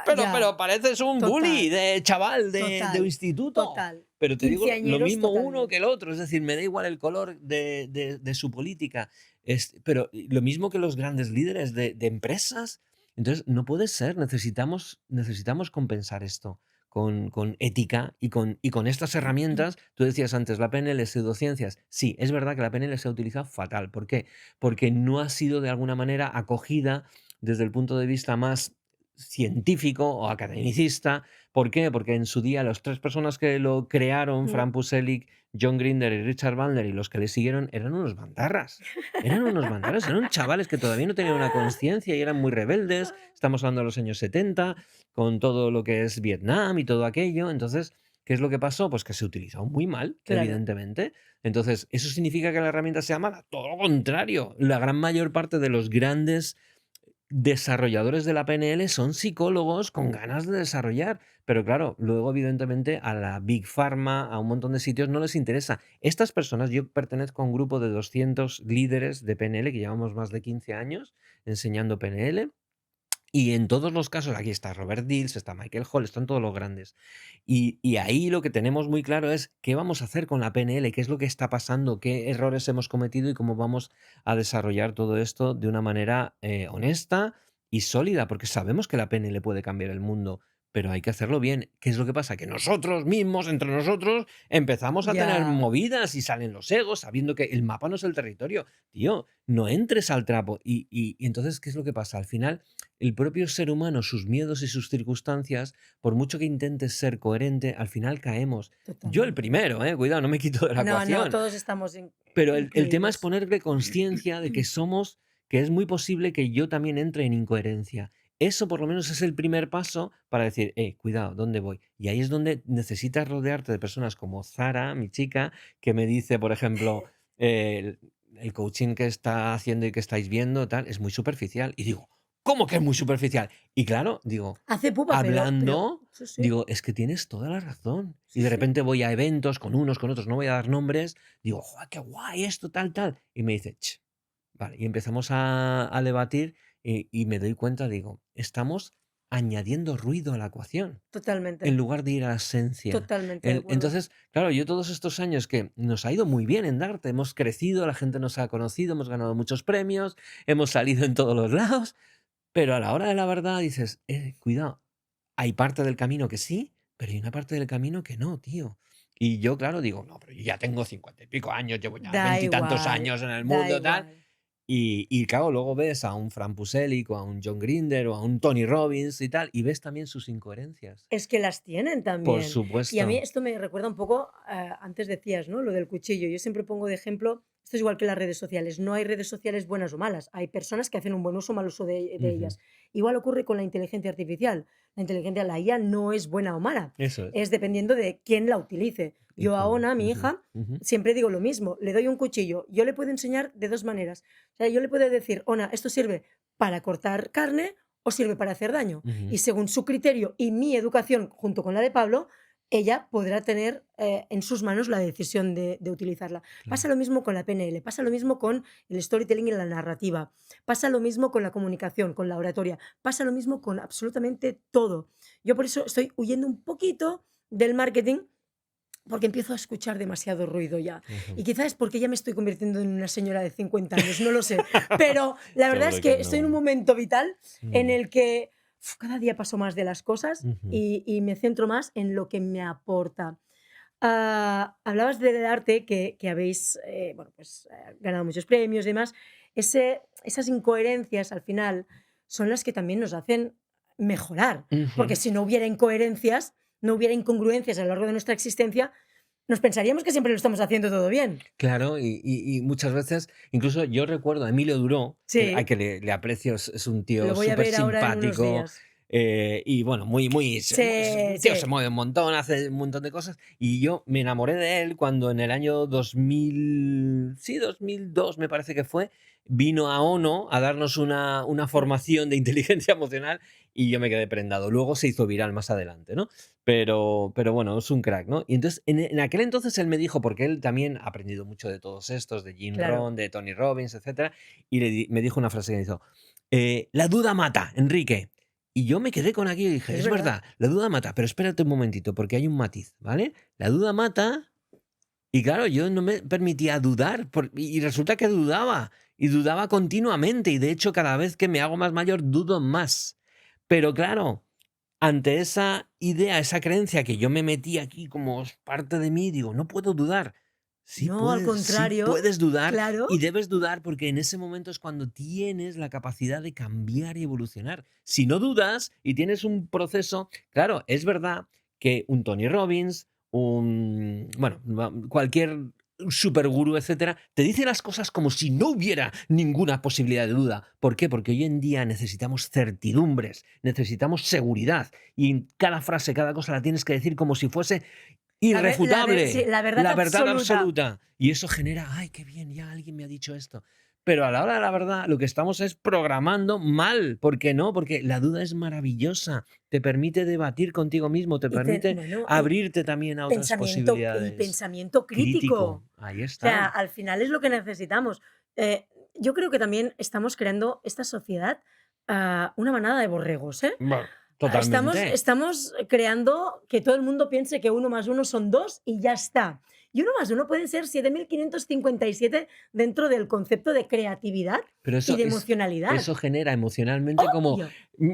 Pero Ya, pareces un bully total, de chaval de total, instituto. total. Pero te digo lo Quinceañeros mismo uno que el totalmente. otro. Es decir, me da igual el color de su política. Pero lo mismo que los grandes líderes de empresas. Entonces, no puede ser. Necesitamos compensar esto con ética y con estas herramientas. Tú decías antes, la PNL es pseudociencias. Sí, es verdad que la PNL se ha utilizado fatal. ¿Por qué? Porque no ha sido de alguna manera acogida desde el punto de vista más científico o academicista. ¿Por qué? Porque en su día las tres personas que lo crearon, Mm. Frank Puselic, John Grinder y Richard Bandler, y los que le siguieron, eran unos bandarras. Eran unos bandarras, eran chavales que todavía no tenían una conciencia y eran muy rebeldes. Estamos hablando de los años 70, con todo lo que es Vietnam y todo aquello. Entonces, ¿qué es lo que pasó? Pues que se utilizó muy mal, Claro. evidentemente. Entonces, ¿eso significa que la herramienta sea mala? Todo lo contrario. La gran mayor parte de los grandes desarrolladores de la PNL son psicólogos con ganas de desarrollar, pero claro, luego evidentemente a la Big Pharma, a un montón de sitios no les interesa. Estas personas, yo pertenezco a un grupo de 200 líderes de PNL que llevamos más de 15 años enseñando PNL. Y en todos los casos, aquí está Robert Dills, está Michael Hall, están todos los grandes. Y ahí lo que tenemos muy claro es qué vamos a hacer con la PNL, qué es lo que está pasando, qué errores hemos cometido y cómo vamos a desarrollar todo esto de una manera honesta y sólida, porque sabemos que la PNL puede cambiar el mundo, pero hay que hacerlo bien. ¿Qué es lo que pasa? Que nosotros mismos, entre nosotros, empezamos a tener Ya, movidas y salen los egos, sabiendo que el mapa no es el territorio. Tío, no entres al trapo. Y entonces, ¿qué es lo que pasa? Al final, el propio ser humano, sus miedos y sus circunstancias, por mucho que intentes ser coherente, al final caemos. Yo el totalmente. primero, cuidado, no me quito de la No, no, ecuación. todos estamos Pero el tema es incluidos. ponerle conciencia de que somos, que es muy posible que yo también entre en incoherencia. Eso por lo menos es el primer paso para decir, cuidado, ¿dónde voy? Y ahí es donde necesitas rodearte de personas como Zara, mi chica, que me dice, por ejemplo, el coaching que está haciendo y que estáis viendo, tal, es muy superficial. Y digo, ¿cómo que es muy superficial? Y claro, digo, Hace pupa, pero hablando, sí, sí, digo, es que tienes toda la razón. Y sí, de sí, repente voy a eventos con unos, con otros, no voy a dar nombres, digo, ¡joder, qué guay esto, tal, tal! Y me dice, "Ch". Vale, y empezamos a debatir y me doy cuenta, digo, estamos añadiendo ruido a la ecuación en totalmente, lugar de ir a la esencia. totalmente de acuerdo. Entonces, claro, yo todos estos años que nos ha ido muy bien en Darte, hemos crecido, la gente nos ha conocido, hemos ganado muchos premios, hemos salido en todos los lados, pero a la hora de la verdad dices, cuidado, hay parte del camino que sí, pero hay una parte del camino que no, tío. Y yo, claro, digo, no, pero yo ya tengo 50 y pico años, llevo ya Da veintitantos igual, años en el da mundo, tal. igual. Y claro, luego ves a un Fran Puselic o a un John Grinder o a un Tony Robbins y tal, y ves también sus incoherencias. Es que las tienen Por también. Y a mí supuesto. esto me recuerda un poco, antes decías, ¿no? Lo del cuchillo. Yo siempre pongo de ejemplo, esto es igual que las redes sociales. No hay redes sociales buenas o malas. Hay personas que hacen un buen uso o mal uso de Ujú. ellas. Igual ocurre con la inteligencia artificial. La inteligencia, la IA no es buena o mala. Eso es. Es dependiendo de quién la utilice. Y Yo a cómo. Ona, mi Ujú, hija, ujú, siempre digo lo mismo. Le doy un cuchillo. Yo le puedo enseñar de dos maneras. O sea, yo le puedo decir, Ona, esto sirve para cortar carne o sirve para hacer daño. ujú. Y según su criterio y mi educación, junto con la de Pablo, ella podrá tener en sus manos la decisión de utilizarla. Pasa Claro. lo mismo con la PNL, pasa lo mismo con el storytelling y la narrativa, pasa lo mismo con la comunicación, con la oratoria, pasa lo mismo con absolutamente todo. Yo por eso estoy huyendo un poquito del marketing porque empiezo a escuchar demasiado ruido ya. Y Ujú. quizás es porque ya me estoy convirtiendo en una señora de 50 años, no lo sé. Pero la verdad es Seguro que que estoy en un no. momento vital en Mm, el que cada día paso más de las cosas ujú, y me centro más en lo que me aporta. Hablabas del arte que habéis bueno, pues, ganado muchos premios y demás. Esas incoherencias al final son las que también nos hacen mejorar, porque ujú. si no hubiera incoherencias, no hubiera incongruencias a lo largo de nuestra existencia, nos pensaríamos que siempre lo estamos haciendo todo bien. Claro, y muchas veces, incluso yo recuerdo a Emilio Duró, a Sí, que le aprecio, es un tío lo voy a súper ver ahora en unos simpático, días. y bueno, Sí, un tío se sí, mueve un montón, hace un montón de cosas, y yo me enamoré de él cuando en el año 2000, sí, 2002 me parece que fue, vino a ONO a darnos una formación de inteligencia emocional y yo me quedé prendado. Luego se hizo viral más adelante, ¿no? Pero bueno, es un crack, ¿no? Y entonces, en aquel entonces él me dijo, porque él también ha aprendido mucho de todos estos, de Jim claro, Rohn, de Tony Robbins, etcétera, y me dijo una frase que hizo, la duda mata, Enrique. Y yo me quedé con aquí y dije, es es verdad. verdad, la duda mata, pero espérate un momentito, porque hay un matiz, ¿vale? La duda mata, y claro, yo no me permitía dudar, y resulta que dudaba, y dudaba continuamente, y de hecho cada vez que me hago más mayor dudo más. Pero claro, ante esa idea, esa creencia que yo me metí aquí como parte de mí, digo, no puedo dudar. No, al Sí contrario, puedes dudar claro. y debes dudar porque en ese momento es cuando tienes la capacidad de cambiar y evolucionar. Si no dudas y tienes un proceso, claro, es verdad que un Tony Robbins, bueno, cualquier supergurú, etcétera, te dice las cosas como si no hubiera ninguna posibilidad de duda. ¿Por qué? Porque hoy en día necesitamos certidumbres, necesitamos seguridad y cada frase, cada cosa la tienes que decir como si fuese Sí, irrefutable, la verdad la verdad absoluta. absoluta. Y eso genera, ay, qué bien, ya alguien me ha dicho esto. Pero a la hora de la verdad, lo que estamos es programando mal. ¿Por qué no? Porque la duda es maravillosa. Te permite debatir contigo mismo, te permite Bueno, abrirte también a otras y posibilidades. pensamiento crítico. Crítico, ahí O sea, está. al final es lo que necesitamos. Eh, yo creo que también estamos creando esta sociedad, una manada de borregos, ¿eh? Bueno, totalmente. Estamos creando que todo el mundo piense que uno más uno son 2 y ya está. Y 1 más 1 pueden ser 7.557 dentro del concepto de creatividad Pero y de eso emocionalidad. eso genera emocionalmente como, ¡Obvio! mm,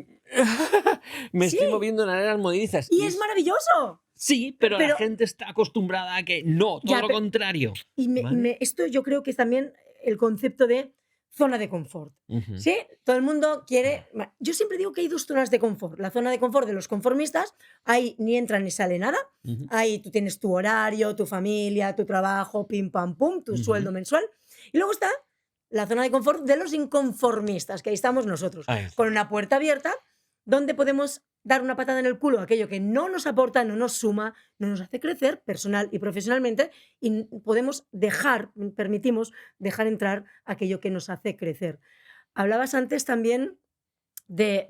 me estoy Sí, moviendo en arenas movedizas. y Y es es maravilloso, sí, pero la pero gente está acostumbrada a que no, todo ya, lo contrario, ¿vale? esto yo creo que es también el concepto de zona de confort, Ujú. ¿sí? Todo el mundo quiere yo siempre digo que hay 2 zonas de confort. La zona de confort de los conformistas, ahí ni entra ni sale nada, Ujú, ahí tú tienes tu horario, tu familia, tu trabajo, pim, pam, pum, tu ujú. sueldo mensual. Y luego está la zona de confort de los inconformistas, que ahí estamos nosotros, Ahí con estamos. una puerta abierta donde podemos dar una patada en el culo a aquello que no nos aporta, no nos suma, no nos hace crecer personal y profesionalmente y podemos permitimos dejar entrar aquello que nos hace crecer. Hablabas antes también de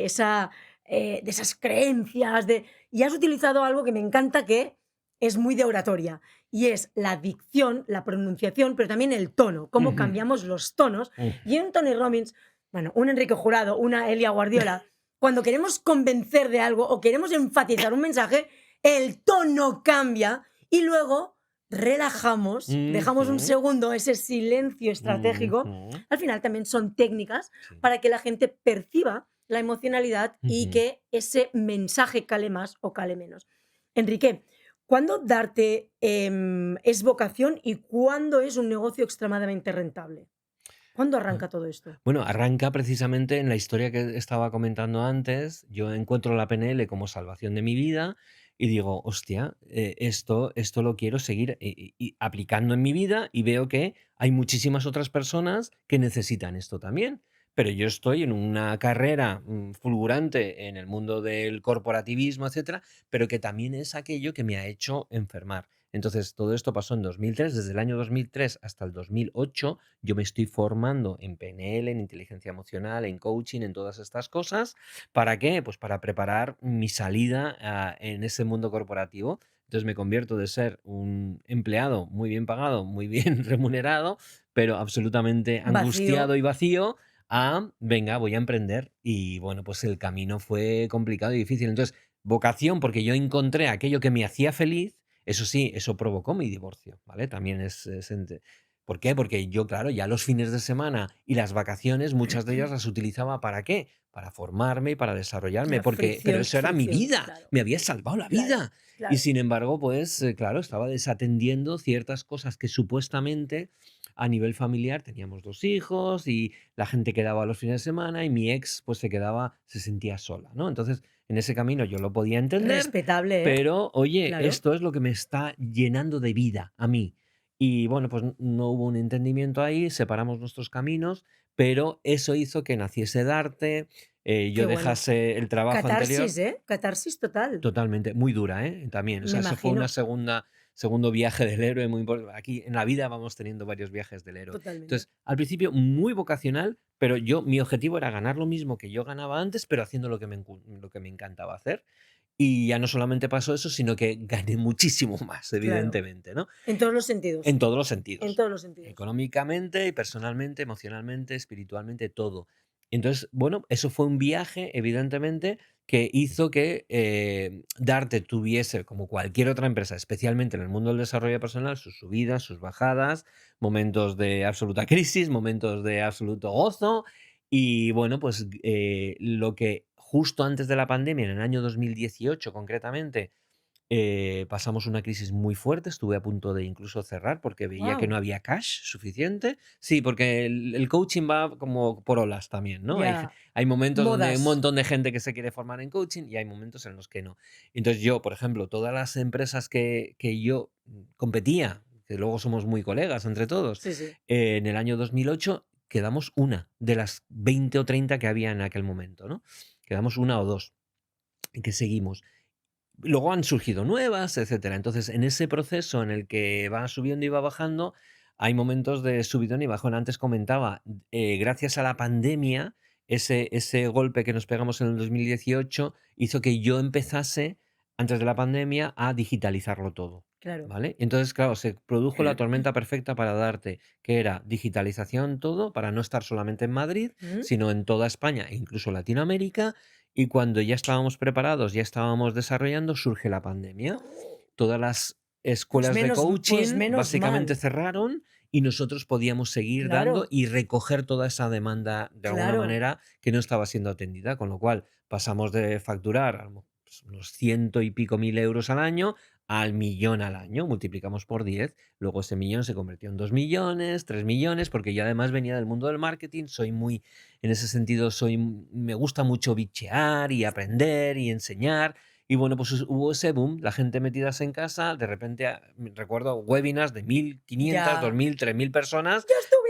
esa, de esas creencias, y has utilizado algo que me encanta que es muy de oratoria, y es la dicción, la pronunciación, pero también el tono, cómo Ujú, cambiamos los tonos. ujú. Y un Tony Robbins, bueno, un Enrique Jurado, una Elia Guardiola, cuando queremos convencer de algo o queremos enfatizar un mensaje, el tono cambia y luego relajamos, dejamos un Ujú, segundo ese silencio estratégico. ujú. Al final también son técnicas Sí. para que la gente perciba la emocionalidad y Ujú. que ese mensaje cale más o cale menos. Enrique, ¿cuándo darte es vocación y cuándo es un negocio extremadamente rentable? ¿Cuándo arranca todo esto? Bueno, arranca precisamente en la historia que estaba comentando antes. Yo encuentro la PNL como salvación de mi vida y digo, hostia, esto lo quiero seguir y aplicando en mi vida y veo que hay muchísimas otras personas que necesitan esto también. Pero yo estoy en una carrera fulgurante en el mundo del corporativismo, etcétera, pero que también es aquello que me ha hecho enfermar. Entonces, todo esto pasó en 2003, desde el año 2003 hasta el 2008 yo me estoy formando en PNL, en inteligencia emocional, en coaching, en todas estas cosas. ¿Para qué? Pues para preparar mi salida en ese mundo corporativo. Entonces me convierto de ser un empleado muy bien pagado, muy bien remunerado, pero absolutamente Vacío. angustiado y vacío, a, venga, voy a emprender. Y bueno, pues el camino fue complicado y difícil. Entonces, vocación, porque yo encontré aquello que me hacía feliz. Eso sí, eso provocó mi divorcio, ¿vale? También ¿por qué? Porque yo, claro, ya los fines de semana y las vacaciones, muchas de ellas las utilizaba ¿para qué? Para formarme y para desarrollarme, La pero fricción, eso era mi fricción, vida, claro, me había salvado la claro, vida. Y claro. sin embargo, pues claro, estaba desatendiendo ciertas cosas que supuestamente a nivel familiar teníamos 2 hijos y la gente quedaba los fines de semana y mi ex pues se sentía sola, ¿no? Entonces, en ese camino yo lo podía entender, Respetable, ¿eh? pero oye, Claro. esto es lo que me está llenando de vida a mí. Y bueno, pues no hubo un entendimiento ahí, separamos nuestros caminos, pero eso hizo que naciese Darte, Qué yo bueno. dejase el trabajo anterior. Catarsis, ¿eh? Catarsis total. Totalmente, muy dura, ¿eh? También, o Me sea, eso fue una imagino. segundo viaje del héroe muy importante. Aquí en la vida vamos teniendo varios viajes del héroe. Totalmente. Entonces, al principio muy vocacional, pero mi objetivo era ganar lo mismo que yo ganaba antes, pero haciendo lo que me encantaba hacer. Y ya no solamente pasó eso, sino que gané muchísimo más, Claro. evidentemente, ¿no? En todos los En sentidos. todos los En sentidos. todos los sentidos. Económicamente, personalmente, emocionalmente, espiritualmente, todo. Entonces, bueno, eso fue un viaje, evidentemente, que hizo que Darte tuviese, como cualquier otra empresa, especialmente en el mundo del desarrollo personal, sus subidas, sus bajadas, momentos de absoluta crisis, momentos de absoluto gozo. Y bueno, pues lo que justo antes de la pandemia, en el año 2018 concretamente, pasamos una crisis muy fuerte, estuve a punto de incluso cerrar porque veía que no Guau. había cash suficiente. Sí, porque el coaching va como por olas también, ¿no? Ya. Hay momentos donde hay un Modas. montón de gente que se quiere formar en coaching y hay momentos en los que no. Entonces yo, por ejemplo, todas las empresas que yo competía, que luego somos muy colegas entre todos, Sí, sí. en el año 2008 quedamos una de las 20 o 30 que había en aquel momento, ¿no? Quedamos una o dos y que seguimos. Luego han surgido nuevas, etcétera. Entonces, en ese proceso en el que va subiendo y va bajando, hay momentos de subidón y bajón. Antes comentaba, gracias a la pandemia, ese golpe que nos pegamos en el 2018 hizo que yo empezase, antes de la pandemia, a digitalizarlo todo, Claro. ¿vale? Entonces, claro, se produjo la tormenta perfecta para Darte, que era digitalización todo, para no estar solamente en Madrid, Mm. sino en toda España e incluso Latinoamérica, y cuando ya estábamos preparados, ya estábamos desarrollando, surge la pandemia. Todas las escuelas de Pues coaching menos básicamente mal. cerraron y nosotros podíamos seguir dando Claro, y recoger toda esa demanda de alguna claro. manera que no estaba siendo atendida, con lo cual pasamos de facturar pues, unos ciento y pico mil euros al año al millón al año, multiplicamos por 10, luego ese millón se convirtió en 2 millones, 3 millones, porque yo además venía del mundo del marketing, soy muy, en ese sentido, me gusta mucho bichear y aprender y enseñar. Y bueno, pues hubo ese boom, la gente metidas en casa, de repente recuerdo webinars de 1.500, Ya. 2.000, 3.000 personas ¡Yo estuve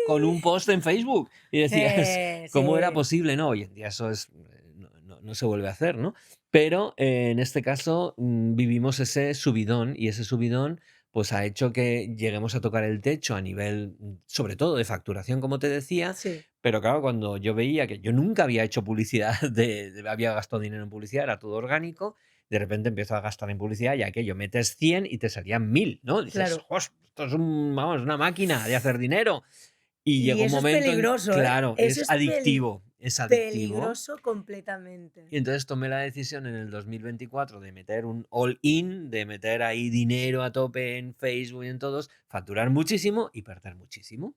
con un ahí! post en Facebook. Y decías, ¿cómo era Sí. posible? No, hoy en día eso es, no se vuelve a hacer, ¿no? Pero en este caso vivimos ese subidón y ese subidón pues ha hecho que lleguemos a tocar el techo a nivel, sobre todo de facturación, como te decía, Sí. pero claro, cuando yo veía que yo nunca había hecho publicidad, había gastado dinero en publicidad, era todo orgánico, de repente empiezo a gastar en publicidad y aquello metes 100 y te salían 1.000, ¿no? Dices, Claro. "Jos, esto es vamos, una máquina de hacer dinero". Y Y llegó un eso es momento en, peligroso, ¿eh? claro, Eso es es adictivo, es adictivo. peligroso completamente. Y entonces tomé la decisión en el 2024 de meter un all-in, de meter ahí dinero a tope en Facebook y en todos, facturar muchísimo y perder muchísimo.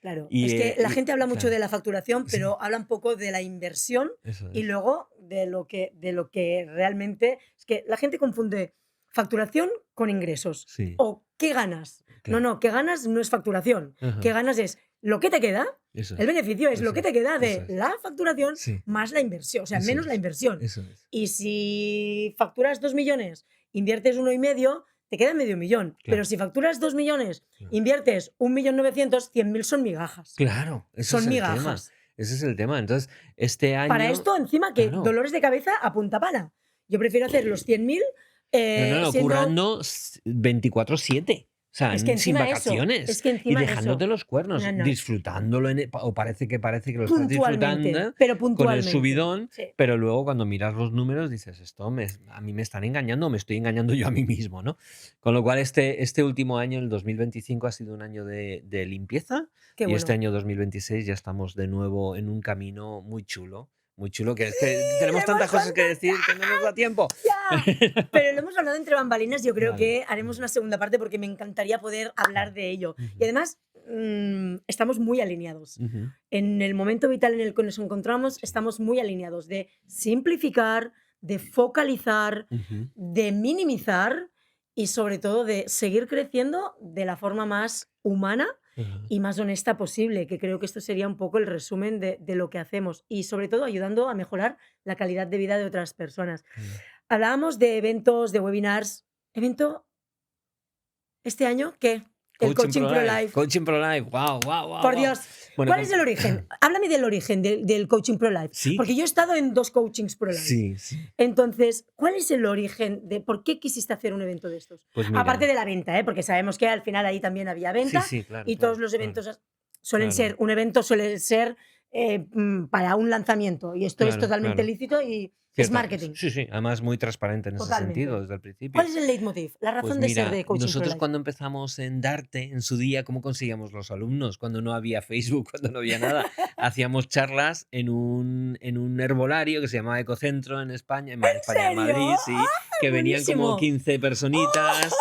Claro, Y, es que la gente habla mucho claro, de la facturación, sí, pero habla un poco de la inversión eso y es. luego de lo que realmente es que la gente confunde facturación con ingresos. Sí, O ¿qué ganas? No, claro. no, ¿qué ganas? No es facturación. ¿Qué Ajá, ganas es lo que te queda? eso El es. beneficio es lo Eso que es. te queda Eso de es. la facturación Sí, más la inversión, o sea, eso menos la es. inversión. Eso es. Y si facturas 2 millones, inviertes 1,5, te queda medio millón. Pero Claro, si facturas 2 millones, claro. inviertes 1.900.000, 100.000 son migajas. Claro, ese es Son el tema. migajas. Ese es el tema. Entonces, este Para año, esto, encima, que claro. dolores de cabeza a punta pala. Yo prefiero hacer los 100.000 No, siendo. currando 24/7. O sea, Es que sin encima eso, vacaciones. es que Y encima dejándote eso. los cuernos, No, no. disfrutándolo, o parece que lo estás Puntualmente, disfrutando pero con el puntualmente. subidón, Sí. pero luego cuando miras los números dices, a mí me están engañando, me estoy engañando yo a mí mismo, ¿no? Con lo cual este último año, el 2025, ha sido un año de limpieza Qué y este bueno. año 2026 ya estamos de nuevo en un camino muy chulo, que es ¡Sí! que tenemos ¡Le hemos tantas cosas que decir que no nos contado! da tiempo. ¡Ya! Pero lo hemos hablado entre bambalinas. Yo creo Vale. que haremos una segunda parte porque me encantaría poder hablar de ello. Y Ujú, además, estamos muy alineados. ujú. En el momento vital en el que nos encontramos, Sí. estamos muy alineados de simplificar, de focalizar, Ujú, de minimizar y sobre todo de seguir creciendo de la forma más humana ajá, y más honesta posible, que creo que esto sería un poco el resumen de lo que hacemos y sobre todo ayudando a mejorar la calidad de vida de otras personas. claro. Hablábamos de eventos, de webinars. ¿Evento este año qué? El Coaching Coaching Pro Pro Life, Live. Coaching Pro Life, wow, wow, wow, Por wow. Dios, Bueno, ¿cuál es el origen? Háblame del origen del Coaching Pro Live, sí, porque yo he estado en 2 Coachings Pro Live. sí, sí. Entonces, ¿cuál es el origen de por qué quisiste hacer un evento de estos? Pues Aparte mira, de la venta, ¿eh? Porque sabemos que al final ahí también había sí, venta sí, claro, y todos claro, los claro, eventos suelen ser, claro, un evento suele ser para un lanzamiento y esto es claro, totalmente claro. lícito y es Cierta, marketing, sí, sí, además muy transparente en ese sentido totalmente. desde el principio. ¿Cuál es el leitmotiv? La Pues razón de ser mira, de Coaching Pro nosotros Live. cuando empezamos en Darte, en su día, ¿cómo conseguíamos los alumnos? Cuando no había Facebook, cuando no había nada, hacíamos charlas en un herbolario que se llamaba Ecocentro en España, ¿En España, en serio? Madrid, sí, ¡Ay, que venían como buenísimo! 15 personitas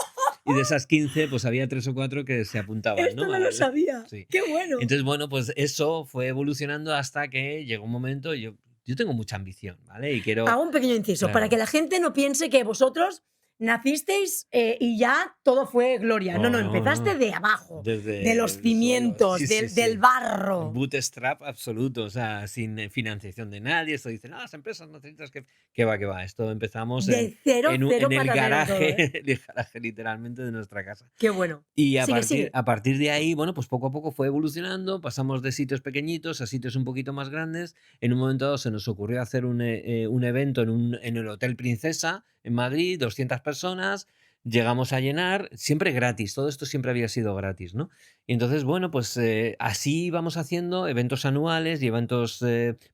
y de esas 15 pues había 3 o 4 que se apuntaban, Esto ¿no? no lo sabía. Sí. ¡Qué bueno! Entonces, bueno, pues eso fue evolucionando hasta que llegó un momento, yo tengo mucha ambición, ¿vale? Y quiero, Hago un pequeño inciso para que claro, la gente no piense que vosotros nacisteis y ya todo fue gloria. No, no, no, no, empezaste no. de abajo, de Desde los el suelo, cimientos, sí, sí, del sí. barro. Bootstrap absoluto, o sea, sin financiación de nadie. Esto dicen, las empresas necesitas que va, que va. Esto empezamos De cero, cero en el patatero todo, ¿eh? garaje, el garaje literalmente de nuestra casa. Qué bueno. Y a Sigue, partir, sigue. a partir de ahí, bueno, pues poco a poco fue evolucionando, pasamos de sitios pequeñitos a sitios un poquito más grandes. En un momento dado se nos ocurrió hacer un evento en el Hotel Princesa, en Madrid, 200 personas. Llegamos a llenar, siempre gratis, todo esto siempre había sido gratis, ¿no? Y entonces, bueno, pues así vamos haciendo eventos anuales y eventos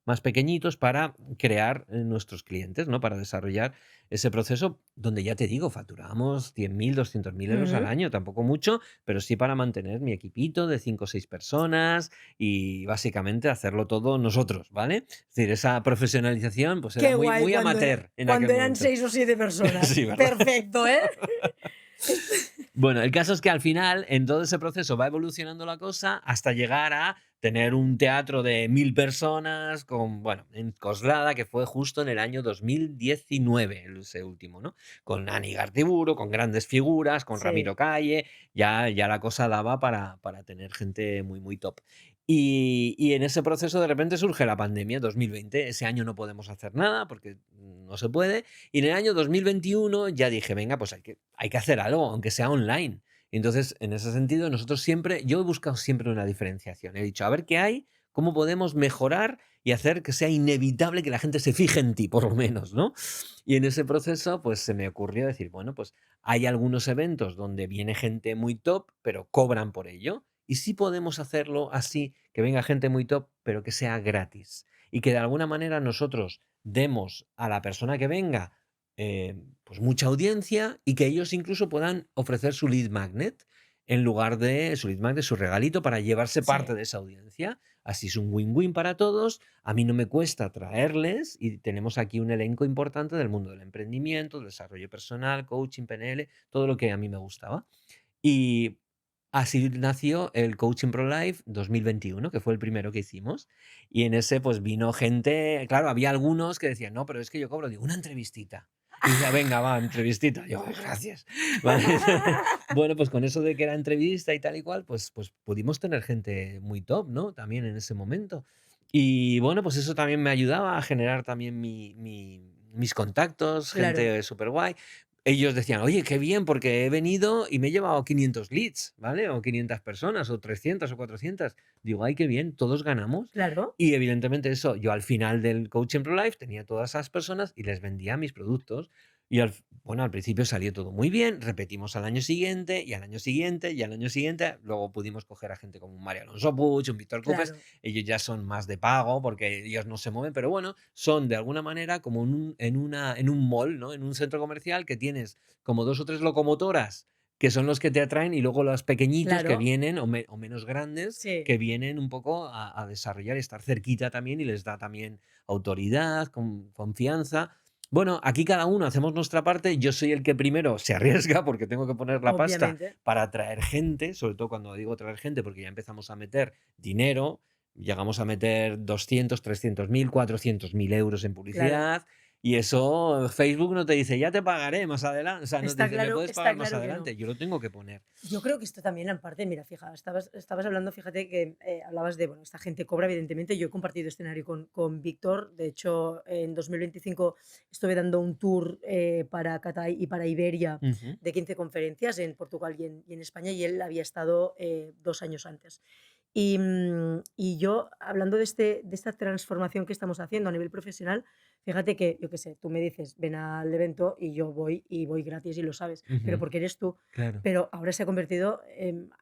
más pequeñitos para crear nuestros clientes, ¿no? Para desarrollar ese proceso donde ya te digo, facturamos 100.000, 200.000 euros al Ujú. año, tampoco mucho, pero sí para mantener mi equipito de 5 o 6 personas y básicamente hacerlo todo nosotros, ¿vale? Es decir, esa profesionalización pues era Qué muy, guay muy cuando, amateur en cuando aquel eran momento. 6 o 7 personas. Sí, ¿verdad? Perfecto, ¿eh? Bueno, el caso es que al final, en todo ese proceso, va evolucionando la cosa hasta llegar a tener un teatro de 1000 personas con, bueno, en Coslada, que fue justo en el año 2019, ese último, ¿no? Con Ani Gartiburu, con grandes figuras, con Sí, Ramiro Calle, ya la cosa daba para tener gente muy, muy top. Y en ese proceso de repente surge la pandemia, 2020. Ese año no podemos hacer nada porque no se puede. Y en el año 2021 ya dije, venga, pues hay que hacer algo, aunque sea online. Y entonces, en ese sentido, nosotros siempre, yo he buscado siempre una diferenciación. He dicho, a ver qué hay, cómo podemos mejorar y hacer que sea inevitable que la gente se fije en ti, por lo menos, ¿no? Y en ese proceso, pues se me ocurrió decir, bueno, pues hay algunos eventos donde viene gente muy top, pero cobran por ello. Y sí podemos hacerlo así, que venga gente muy top, pero que sea gratis. Y que de alguna manera nosotros demos a la persona que venga pues mucha audiencia y que ellos incluso puedan ofrecer su lead magnet en lugar de su lead magnet, su regalito para llevarse sí, parte de esa audiencia. Así es un win-win para todos. A mí no me cuesta traerles y tenemos aquí un elenco importante del mundo del emprendimiento, del desarrollo personal, coaching, PNL, todo lo que a mí me gustaba. Y así nació el Coaching Pro Life 2021, que fue el primero que hicimos. Y en ese, pues vino gente, claro, había algunos que decían, no, pero es que yo cobro, digo, una entrevistita. Y decía, venga, va, entrevistita. Yo, "Ay, gracias". Vale. Bueno, pues con eso de que era entrevista y tal y cual, pues pudimos tener gente muy top, ¿no? También en ese momento. Y bueno, pues eso también me ayudaba a generar también mis contactos, claro. gente súper guay. Ellos decían, oye, qué bien, porque he venido y me he llevado 500 leads, ¿vale? O 500 personas, o 300 o 400. Digo, ay, qué bien, todos ganamos. Claro, Y evidentemente eso, yo al final del Coaching Pro Life tenía todas esas personas y les vendía mis productos. Y bueno, al principio salió todo muy bien, repetimos al año siguiente, y al año siguiente, y al año siguiente. Luego pudimos coger a gente como un Mario Alonso Puig, un Víctor Cupes. claro. Ellos ya son más de pago porque ellos no se mueven, pero bueno, son de alguna manera como en un mall, ¿no? En un centro comercial que tienes como 2 o 3 locomotoras que son los que te atraen y luego los pequeñitos que Claro, vienen o menos grandes sí. que vienen un poco a desarrollar y estar cerquita también y les da también autoridad, confianza. Bueno, aquí cada uno hacemos nuestra parte. Yo soy el que primero se arriesga porque tengo que poner la pasta Obviamente, para atraer gente, sobre todo cuando digo traer gente, porque ya empezamos a meter dinero, llegamos a meter 200, 300.000, 400.000 euros en claro. publicidad. Y eso Facebook no te dice, ya te pagaré más adelante. O sea, no te dice, me puedes Está pagar más claro que no. adelante. Yo lo tengo que poner. Yo creo que esto también, en parte, mira, fija, estabas hablando, fíjate que hablabas de, bueno, esta gente cobra, evidentemente. Yo he compartido escenario con Víctor. De hecho, en 2025 estuve dando un tour para Catay y para Iberia Ujú, de 15 conferencias en Portugal y en España, y él había estado 2 años antes. Y yo, hablando de esta transformación que estamos haciendo a nivel profesional, fíjate que, yo qué sé, tú me dices, ven al evento y yo voy y voy gratis y lo sabes, pero ujú, porque eres tú. claro. Pero ahora se ha convertido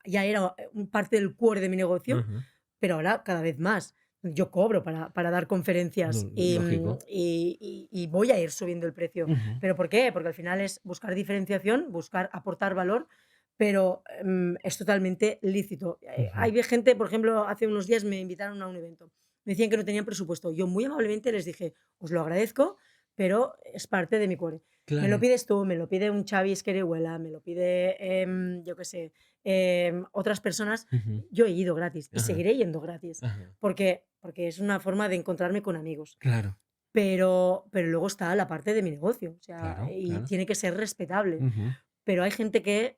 ya era un parte del core de mi negocio, Ujú, pero ahora cada vez más. Yo cobro para dar conferencias lógico. y voy a ir subiendo el precio. Ujú, ¿Pero por qué? Porque al final es buscar diferenciación, buscar aportar valor, pero es totalmente lícito. ujú, Hay gente, por ejemplo, hace unos días me invitaron a un evento. Me decían que no tenían presupuesto. Yo muy amablemente les dije, os lo agradezco, pero es parte de mi core. Me lo claro. pides tú, me lo pide un Xavi Esquerihuela, me lo pide, yo qué sé, otras personas. Ujú, Yo he ido gratis y ajá, seguiré yendo gratis, ajá, porque es una forma de encontrarme con amigos. claro, Pero luego está la parte de mi negocio, o sea, claro, y claro. tiene que ser respetable. Ujú, Pero hay gente que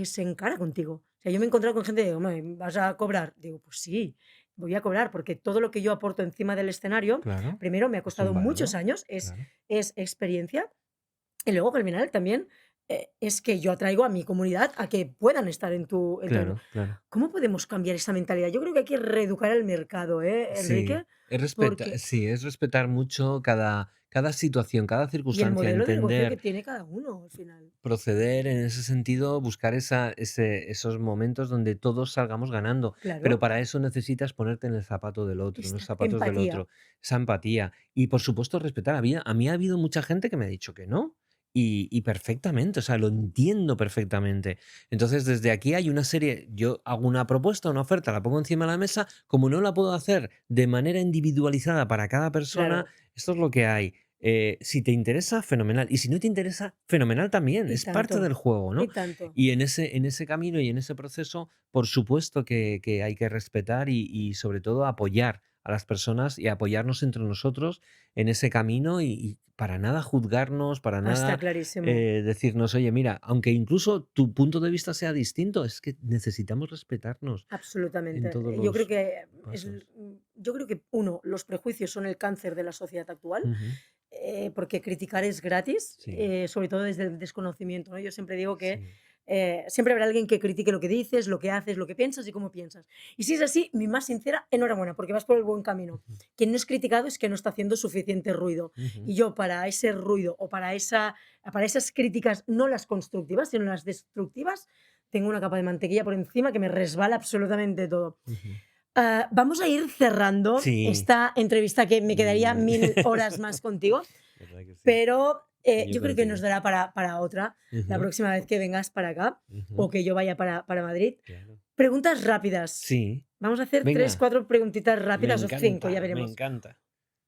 se encara contigo. O sea, yo me he encontrado con gente de: "Hombre, ¿vas a cobrar?". Digo: "Pues sí, voy a cobrar", porque todo lo que yo aporto encima del escenario, claro, primero me ha es un costado muchos valor, años, claro, es experiencia, y luego que al final también, es que yo atraigo a mi comunidad a que puedan estar en tu evento. claro, claro. ¿Cómo podemos cambiar esa mentalidad? Yo creo que hay que reeducar el mercado, Sí, Enrique, porque es respetar mucho cada situación, cada y el circunstancia, modelo de negocio que entender, tiene cada uno al final. proceder en ese sentido, buscar esos momentos donde todos salgamos ganando. Pero Claro, para eso necesitas ponerte en el zapato del otro, en los zapatos del empatía. otro, esa empatía. Y por supuesto, respetar. A mí ha habido mucha gente que me ha dicho que no. Y perfectamente, o sea, lo entiendo perfectamente. Entonces, desde aquí hay una serie, yo hago una propuesta, una oferta, la pongo encima de la mesa, como no la puedo hacer de manera individualizada para cada persona, Claro, esto es lo que hay. Si te interesa, fenomenal. Y si no te interesa, fenomenal también. Y Es parte tanto, del juego, y ¿no? tanto. Y en ese camino y en ese proceso, por supuesto que hay que respetar y sobre todo apoyar a las personas y apoyarnos entre nosotros en ese camino y para nada juzgarnos, para Está nada clarísimo. decirnos, oye, mira, aunque incluso tu punto de vista sea distinto, es que necesitamos respetarnos en Absolutamente. todos Yo creo los que pasos. yo creo que uno, los prejuicios son el cáncer de la sociedad actual, Ujú. porque criticar es gratis, Sí, sobre todo desde el desconocimiento, ¿no? Yo siempre digo que sí. siempre habrá alguien que critique lo que dices, lo que haces, lo que piensas y cómo piensas. Y si es así, mi más sincera enhorabuena, porque vas por el buen camino. Ujú, Quien no es criticado es que no está haciendo suficiente ruido. ujú. Y yo para ese ruido o para esas críticas, no las constructivas, sino las destructivas, tengo una capa de mantequilla por encima que me resbala absolutamente todo. Ujú. Vamos a ir cerrando Sí, esta entrevista que me quedaría mm, 1000 horas más contigo, verdad que sí. pero Yo yo creo que nos contigo. dará para otra la Ujú, próxima vez que vengas para acá o ujú, que yo vaya para Madrid. claro. Preguntas rápidas. Sí, Vamos a hacer 3, venga, 4 preguntitas me rápidas o 5, ya encanta, me veremos. encanta.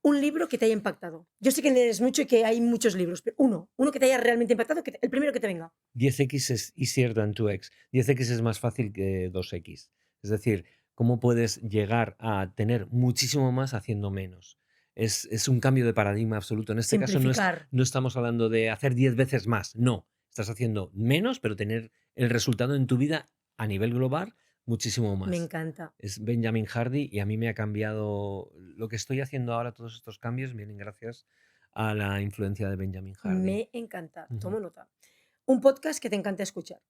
Un libro que te haya impactado. Yo sé que lees mucho y que hay muchos libros, pero uno que te haya realmente impactado, el primero que te venga. 10x es easier than 2x. 10x es más fácil que 2x. Es decir, ¿cómo puedes llegar a tener muchísimo más haciendo menos? Es un cambio de paradigma absoluto. En este caso Simplificar. no estamos hablando de hacer 10 veces más. No, estás haciendo menos, pero tener el resultado en tu vida a nivel global muchísimo Me más. encanta. Es Benjamin Hardy y a mí me ha cambiado lo que estoy haciendo ahora, todos estos cambios vienen gracias a la influencia de Benjamin Hardy. Me encanta. Ujú. Tomo nota. Un podcast que te encanta escuchar.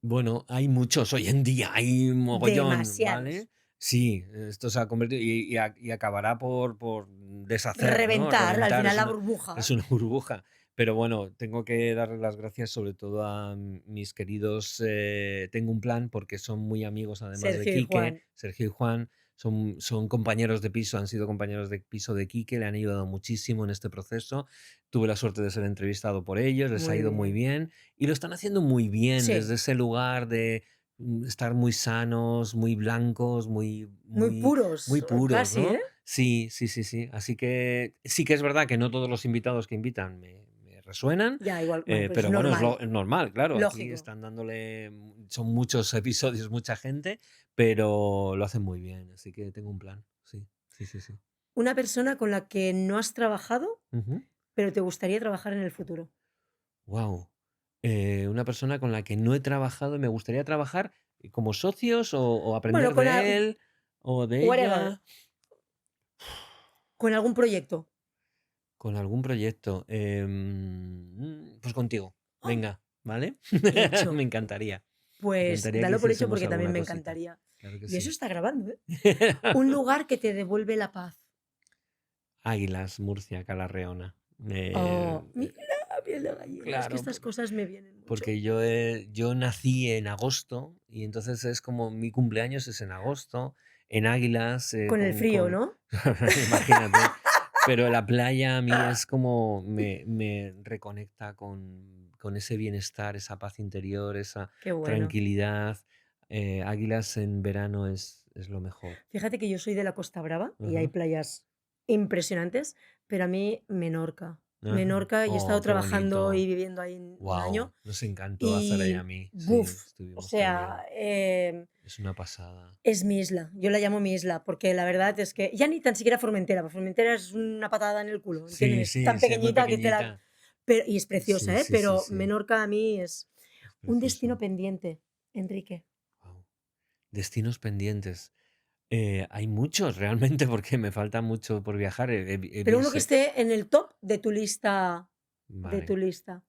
Bueno, hay muchos hoy en día, hay un mogollón, Demasiados. ¿vale? Sí, esto se ha convertido y acabará por deshacer, ¿no? Reventar, al Reventar, final la burbuja. es una burbuja. Pero bueno, tengo que darle las gracias sobre todo a mis queridos Tengo un Plan, porque son muy amigos además de Sergio y Quique, Juan. Sergio y Juan, son compañeros de piso, han sido compañeros de piso de Quique, le han ayudado muchísimo en este proceso. Tuve la suerte de ser entrevistado por ellos, les ha Muy ido muy bien. bien. Y lo están haciendo muy bien desde Sí, ese lugar de estar muy sanos, muy blancos, muy muy puros, puros, casi, ¿eh? ¿no? Sí, sí, sí, sí. Así que sí que es verdad que no todos los invitados que invitan me resuenan, Ya, igual, bueno, pues pero bueno, normal, es normal, claro. Aquí lógico. están dándole, son muchos episodios, mucha gente, pero lo hacen muy bien. Así que tengo un plan. Sí, sí, sí, sí. Una persona con la que no has trabajado, Ujú. pero te gustaría trabajar en el futuro. Wow. Una persona con la que no he trabajado y me gustaría trabajar como socios o Bueno, aprender de él o de whatever, ella con algún proyecto. con algún proyecto. Pues contigo. ¡Ah! Venga, ¿vale? Me Hecho. encantaría. Me Pues encantaría que dalo por hecho hiciésemos porque también alguna me cosita. encantaría. Claro que Y eso sí. está grabando, ¿eh? Un lugar que te devuelve la paz. Águilas, Murcia, Calarreona. Oh, mira, piel de gallina. Es que Claro, estas cosas me vienen mucho. porque yo nací en agosto y entonces es como mi cumpleaños es en agosto, en Águilas, Con el frío, con ¿no? imagínate. Pero la playa a mí es como me reconecta con ese bienestar, esa paz interior, esa Qué bueno. tranquilidad. Águilas en verano es lo mejor. Fíjate que yo soy de la Costa Brava y hay Ajá. playas impresionantes, pero a mí Menorca. Ajá. Menorca, yo he estado Oh, qué trabajando y bonito. viviendo ahí un Wow, año nos encantó hacer ahí a y, mí. Sí, buf, o estuvimos sea, también. Es una pasada. es mi isla. Yo la llamo mi isla porque la verdad es que ya ni tan siquiera Formentera, porque Formentera es una patada en el culo, ¿entiendes? Sí, Es sí, tan sí, es muy pequeñita que te la... pequeñita. Y es Sí, preciosa, ¿eh? sí, sí, Pero sí. Menorca a mí es Es un destino precioso. pendiente, Enrique. Guau. Destinos pendientes. Hay muchos realmente porque me falta mucho por viajar. Pero uno que esté en el top de tu lista, de Vale, tu lista.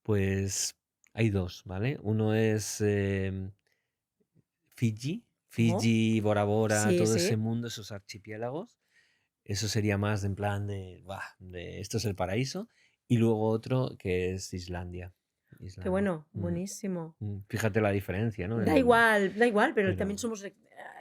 pues hay dos, ¿vale? Uno es Fiji, ¿Oh? Fiji, Bora Bora, Sí, todo ese sí. mundo, esos archipiélagos. Eso sería más en plan de, "Buah, de esto es el paraíso". Y luego otro que es Islandia. Qué Islandia. bueno, buenísimo. Fíjate la diferencia, ¿no? Da igual, pero también Pero somos,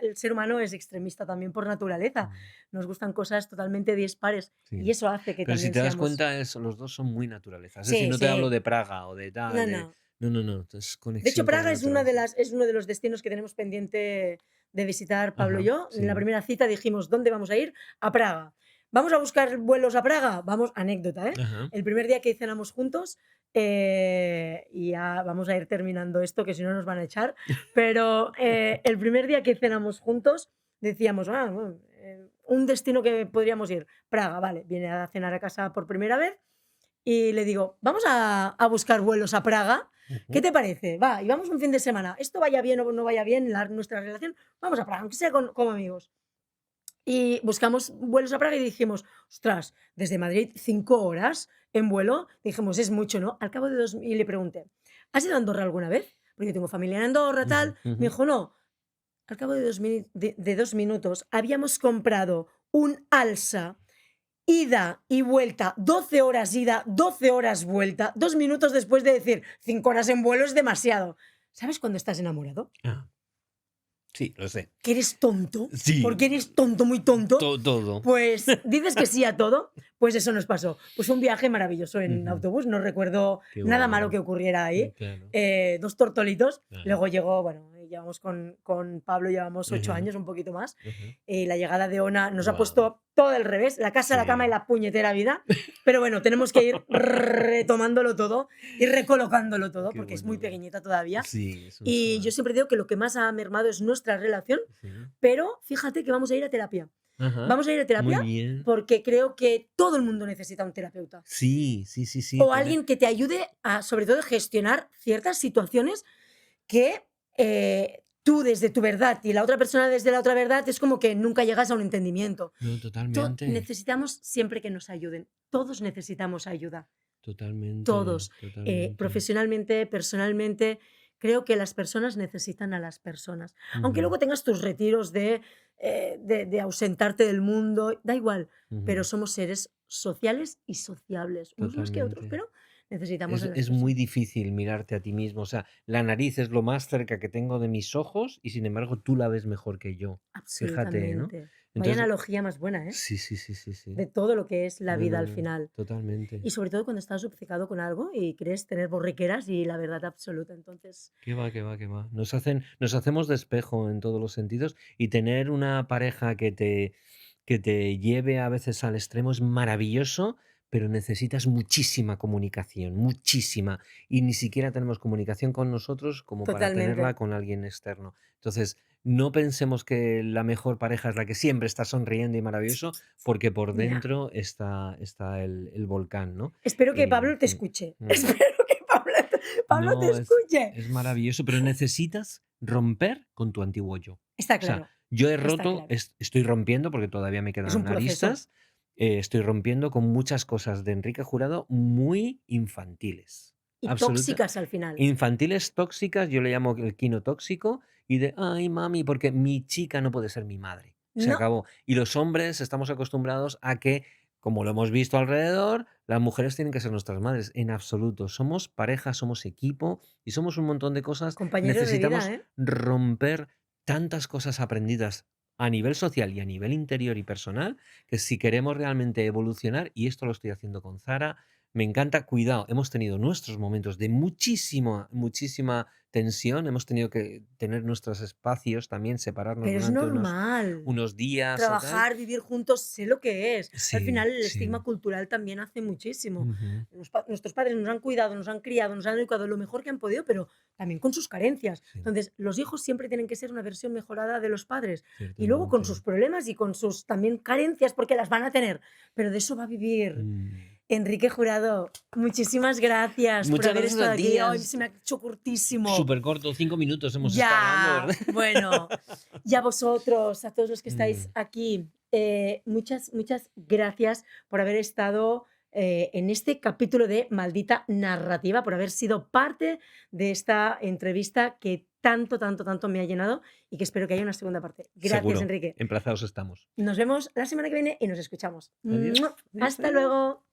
el ser humano es extremista también por naturaleza. mm, Nos gustan cosas totalmente dispares y sí. eso hace que Pero si también te das seamos... cuenta, los dos son muy naturaleza. Es decir, Sí, no te hablo sí. de Praga o de tal, No, de... no. No, no, no. Es De hecho, conexión con la Praga naturaleza. es uno de los destinos que tenemos pendiente de visitar Pablo y Ajá, yo. En la sí. primera cita dijimos, ¿dónde vamos a ir? A Praga. vamos a buscar vuelos a Praga. Vamos, anécdota, ¿eh? Ajá. El primer día que cenamos juntos, y ya vamos a ir terminando esto, que si no nos van a echar, pero el primer día que cenamos juntos decíamos, bueno, un destino que podríamos ir, Praga, vale, viene a cenar a casa por primera vez y le digo, vamos a buscar vuelos a Praga. ¿Qué Ujú. te parece? Va, y vamos un fin de semana. Esto vaya bien o no vaya bien, nuestra relación, vamos a Praga, aunque sea como amigos. Y buscamos vuelos a Praga y dijimos, ostras, desde Madrid 5 horas en vuelo. Dijimos, es mucho, ¿no? Al cabo de 2, y le pregunté, ¿has ido a Andorra alguna vez? Porque yo tengo familia en Andorra, Ujú, tal. Me ujú. dijo, no. Al cabo de 2 minutos habíamos comprado un Alsa, ida y vuelta, 12 horas ida, 12 horas vuelta, 2 minutos después de decir 5 horas en vuelo es demasiado. ¿Sabes cuando estás enamorado? Ah, sí, lo sé. ¿Que eres tonto? Porque Sí, eres tonto, muy tonto. todo. Pues dices que sí a todo, pues eso nos pasó. Pues un viaje maravilloso en Ujú. autobús, no recuerdo Qué nada malo bueno. que ocurriera ahí. Claro, 2 tortolitos, claro. luego llegó, bueno, llevamos con Pablo, llevamos 8 Ujú, años, un poquito más. ujú. La llegada de Ona nos ha Guau. puesto todo al revés, la casa, la cama y Sí. la puñetera vida. Pero bueno, tenemos que ir retomándolo todo y recolocándolo todo, Qué porque es muy bueno. pequeñita todavía. Sí, es un Y yo sol. siempre digo que lo que más ha mermado es nuestra relación, Sí. pero fíjate que vamos a ir a terapia. Ajá. Vamos a ir a Muy terapia bien. porque creo que todo el mundo necesita un terapeuta. Sí, sí, sí, sí, O tiene alguien que te ayude a, sobre todo, gestionar ciertas situaciones que tú desde tu verdad y la otra persona desde la otra verdad es como que nunca llegas a un entendimiento. no, totalmente, Necesitamos siempre que nos ayuden. Todos necesitamos ayuda. totalmente, Todos. totalmente. Profesionalmente, personalmente. Creo que las personas necesitan a las personas. Aunque Ujú, luego tengas tus retiros de ausentarte del mundo, da igual, pero ujú, somos seres sociales y sociables, unos más que otros, totalmente. pero necesitamos a las Es muy personas. difícil mirarte a ti mismo. O sea, la nariz es lo más cerca que tengo de mis ojos y sin embargo tú la ves mejor que yo. Fíjate, ¿no? Absolutamente. Vaya Entonces, analogía más buena, ¿eh? sí, sí, sí, sí, De sí. todo lo que es la No, vida no, al no, final. totalmente. Y sobre todo cuando estás obcecado con algo y crees tener borriqueras y la verdad absoluta. Entonces, Qué va, qué va, qué va. Nos hacemos de espejo en todos los sentidos y tener una pareja que te lleve a veces al extremo es maravilloso, pero necesitas muchísima comunicación, muchísima. Y ni siquiera tenemos comunicación con nosotros como para tenerla totalmente. con alguien externo. Entonces, no pensemos que la mejor pareja es la que siempre está sonriendo y maravilloso, porque por Ya. dentro está el volcán, ¿no? Espero que Y, Pablo te escuche. mm. Espero que Pablo te No, escuche. es maravilloso, pero necesitas romper con tu antiguo yo. Está O sea, claro, yo he está roto, claro. estoy rompiendo, porque todavía me Es un quedan proceso. aristas, estoy rompiendo con muchas cosas de Enrique Jurado muy infantiles. Y Absoluta. tóxicas al final. Infantiles tóxicas, yo le llamo el quino tóxico, y de, ay, mami, porque mi chica no puede ser mi madre. Se No, acabó. Y los hombres estamos acostumbrados a que, como lo hemos visto alrededor, las mujeres tienen que ser nuestras madres. En absoluto. Somos pareja, somos equipo y somos un montón de cosas. compañeros de vida, Necesitamos ¿eh? romper tantas cosas aprendidas a nivel social y a nivel interior y personal, que si queremos realmente evolucionar, y esto lo estoy haciendo con Zara, me encanta, cuidado, hemos tenido nuestros momentos de muchísima, muchísima tensión, hemos tenido que tener nuestros espacios, también separarnos Pero es durante normal. unos días o tal. Trabajar, vivir juntos, sé lo que es. Al Sí, final el estigma sí. cultural también hace muchísimo. Ujú, Nuestros padres nos han cuidado, nos han criado, nos han educado lo mejor que han podido, pero también con sus carencias. sí, Entonces, los hijos siempre tienen que ser una versión mejorada de los padres. Y luego con sus ciertamente. problemas y con sus también carencias, porque las van a tener. Pero de eso va a vivir Mm. Enrique Jurado. Muchísimas gracias por Muchas haber gracias estado a aquí. ti. Hoy se me ha hecho cortísimo. Súper corto, 5 minutos hemos estado hablando, Ya, ¿verdad? bueno, y a vosotros, a todos los que estáis Mm, aquí, muchas, muchas gracias por haber estado en este capítulo de Maldita Narrativa, por haber sido parte de esta entrevista que tanto, tanto, tanto me ha llenado y que espero que haya una segunda parte. Gracias, seguro. Enrique. Emplazados estamos. Nos vemos la semana que viene y nos escuchamos. Adiós. ¡Mua! Adiós, Hasta adiós. luego.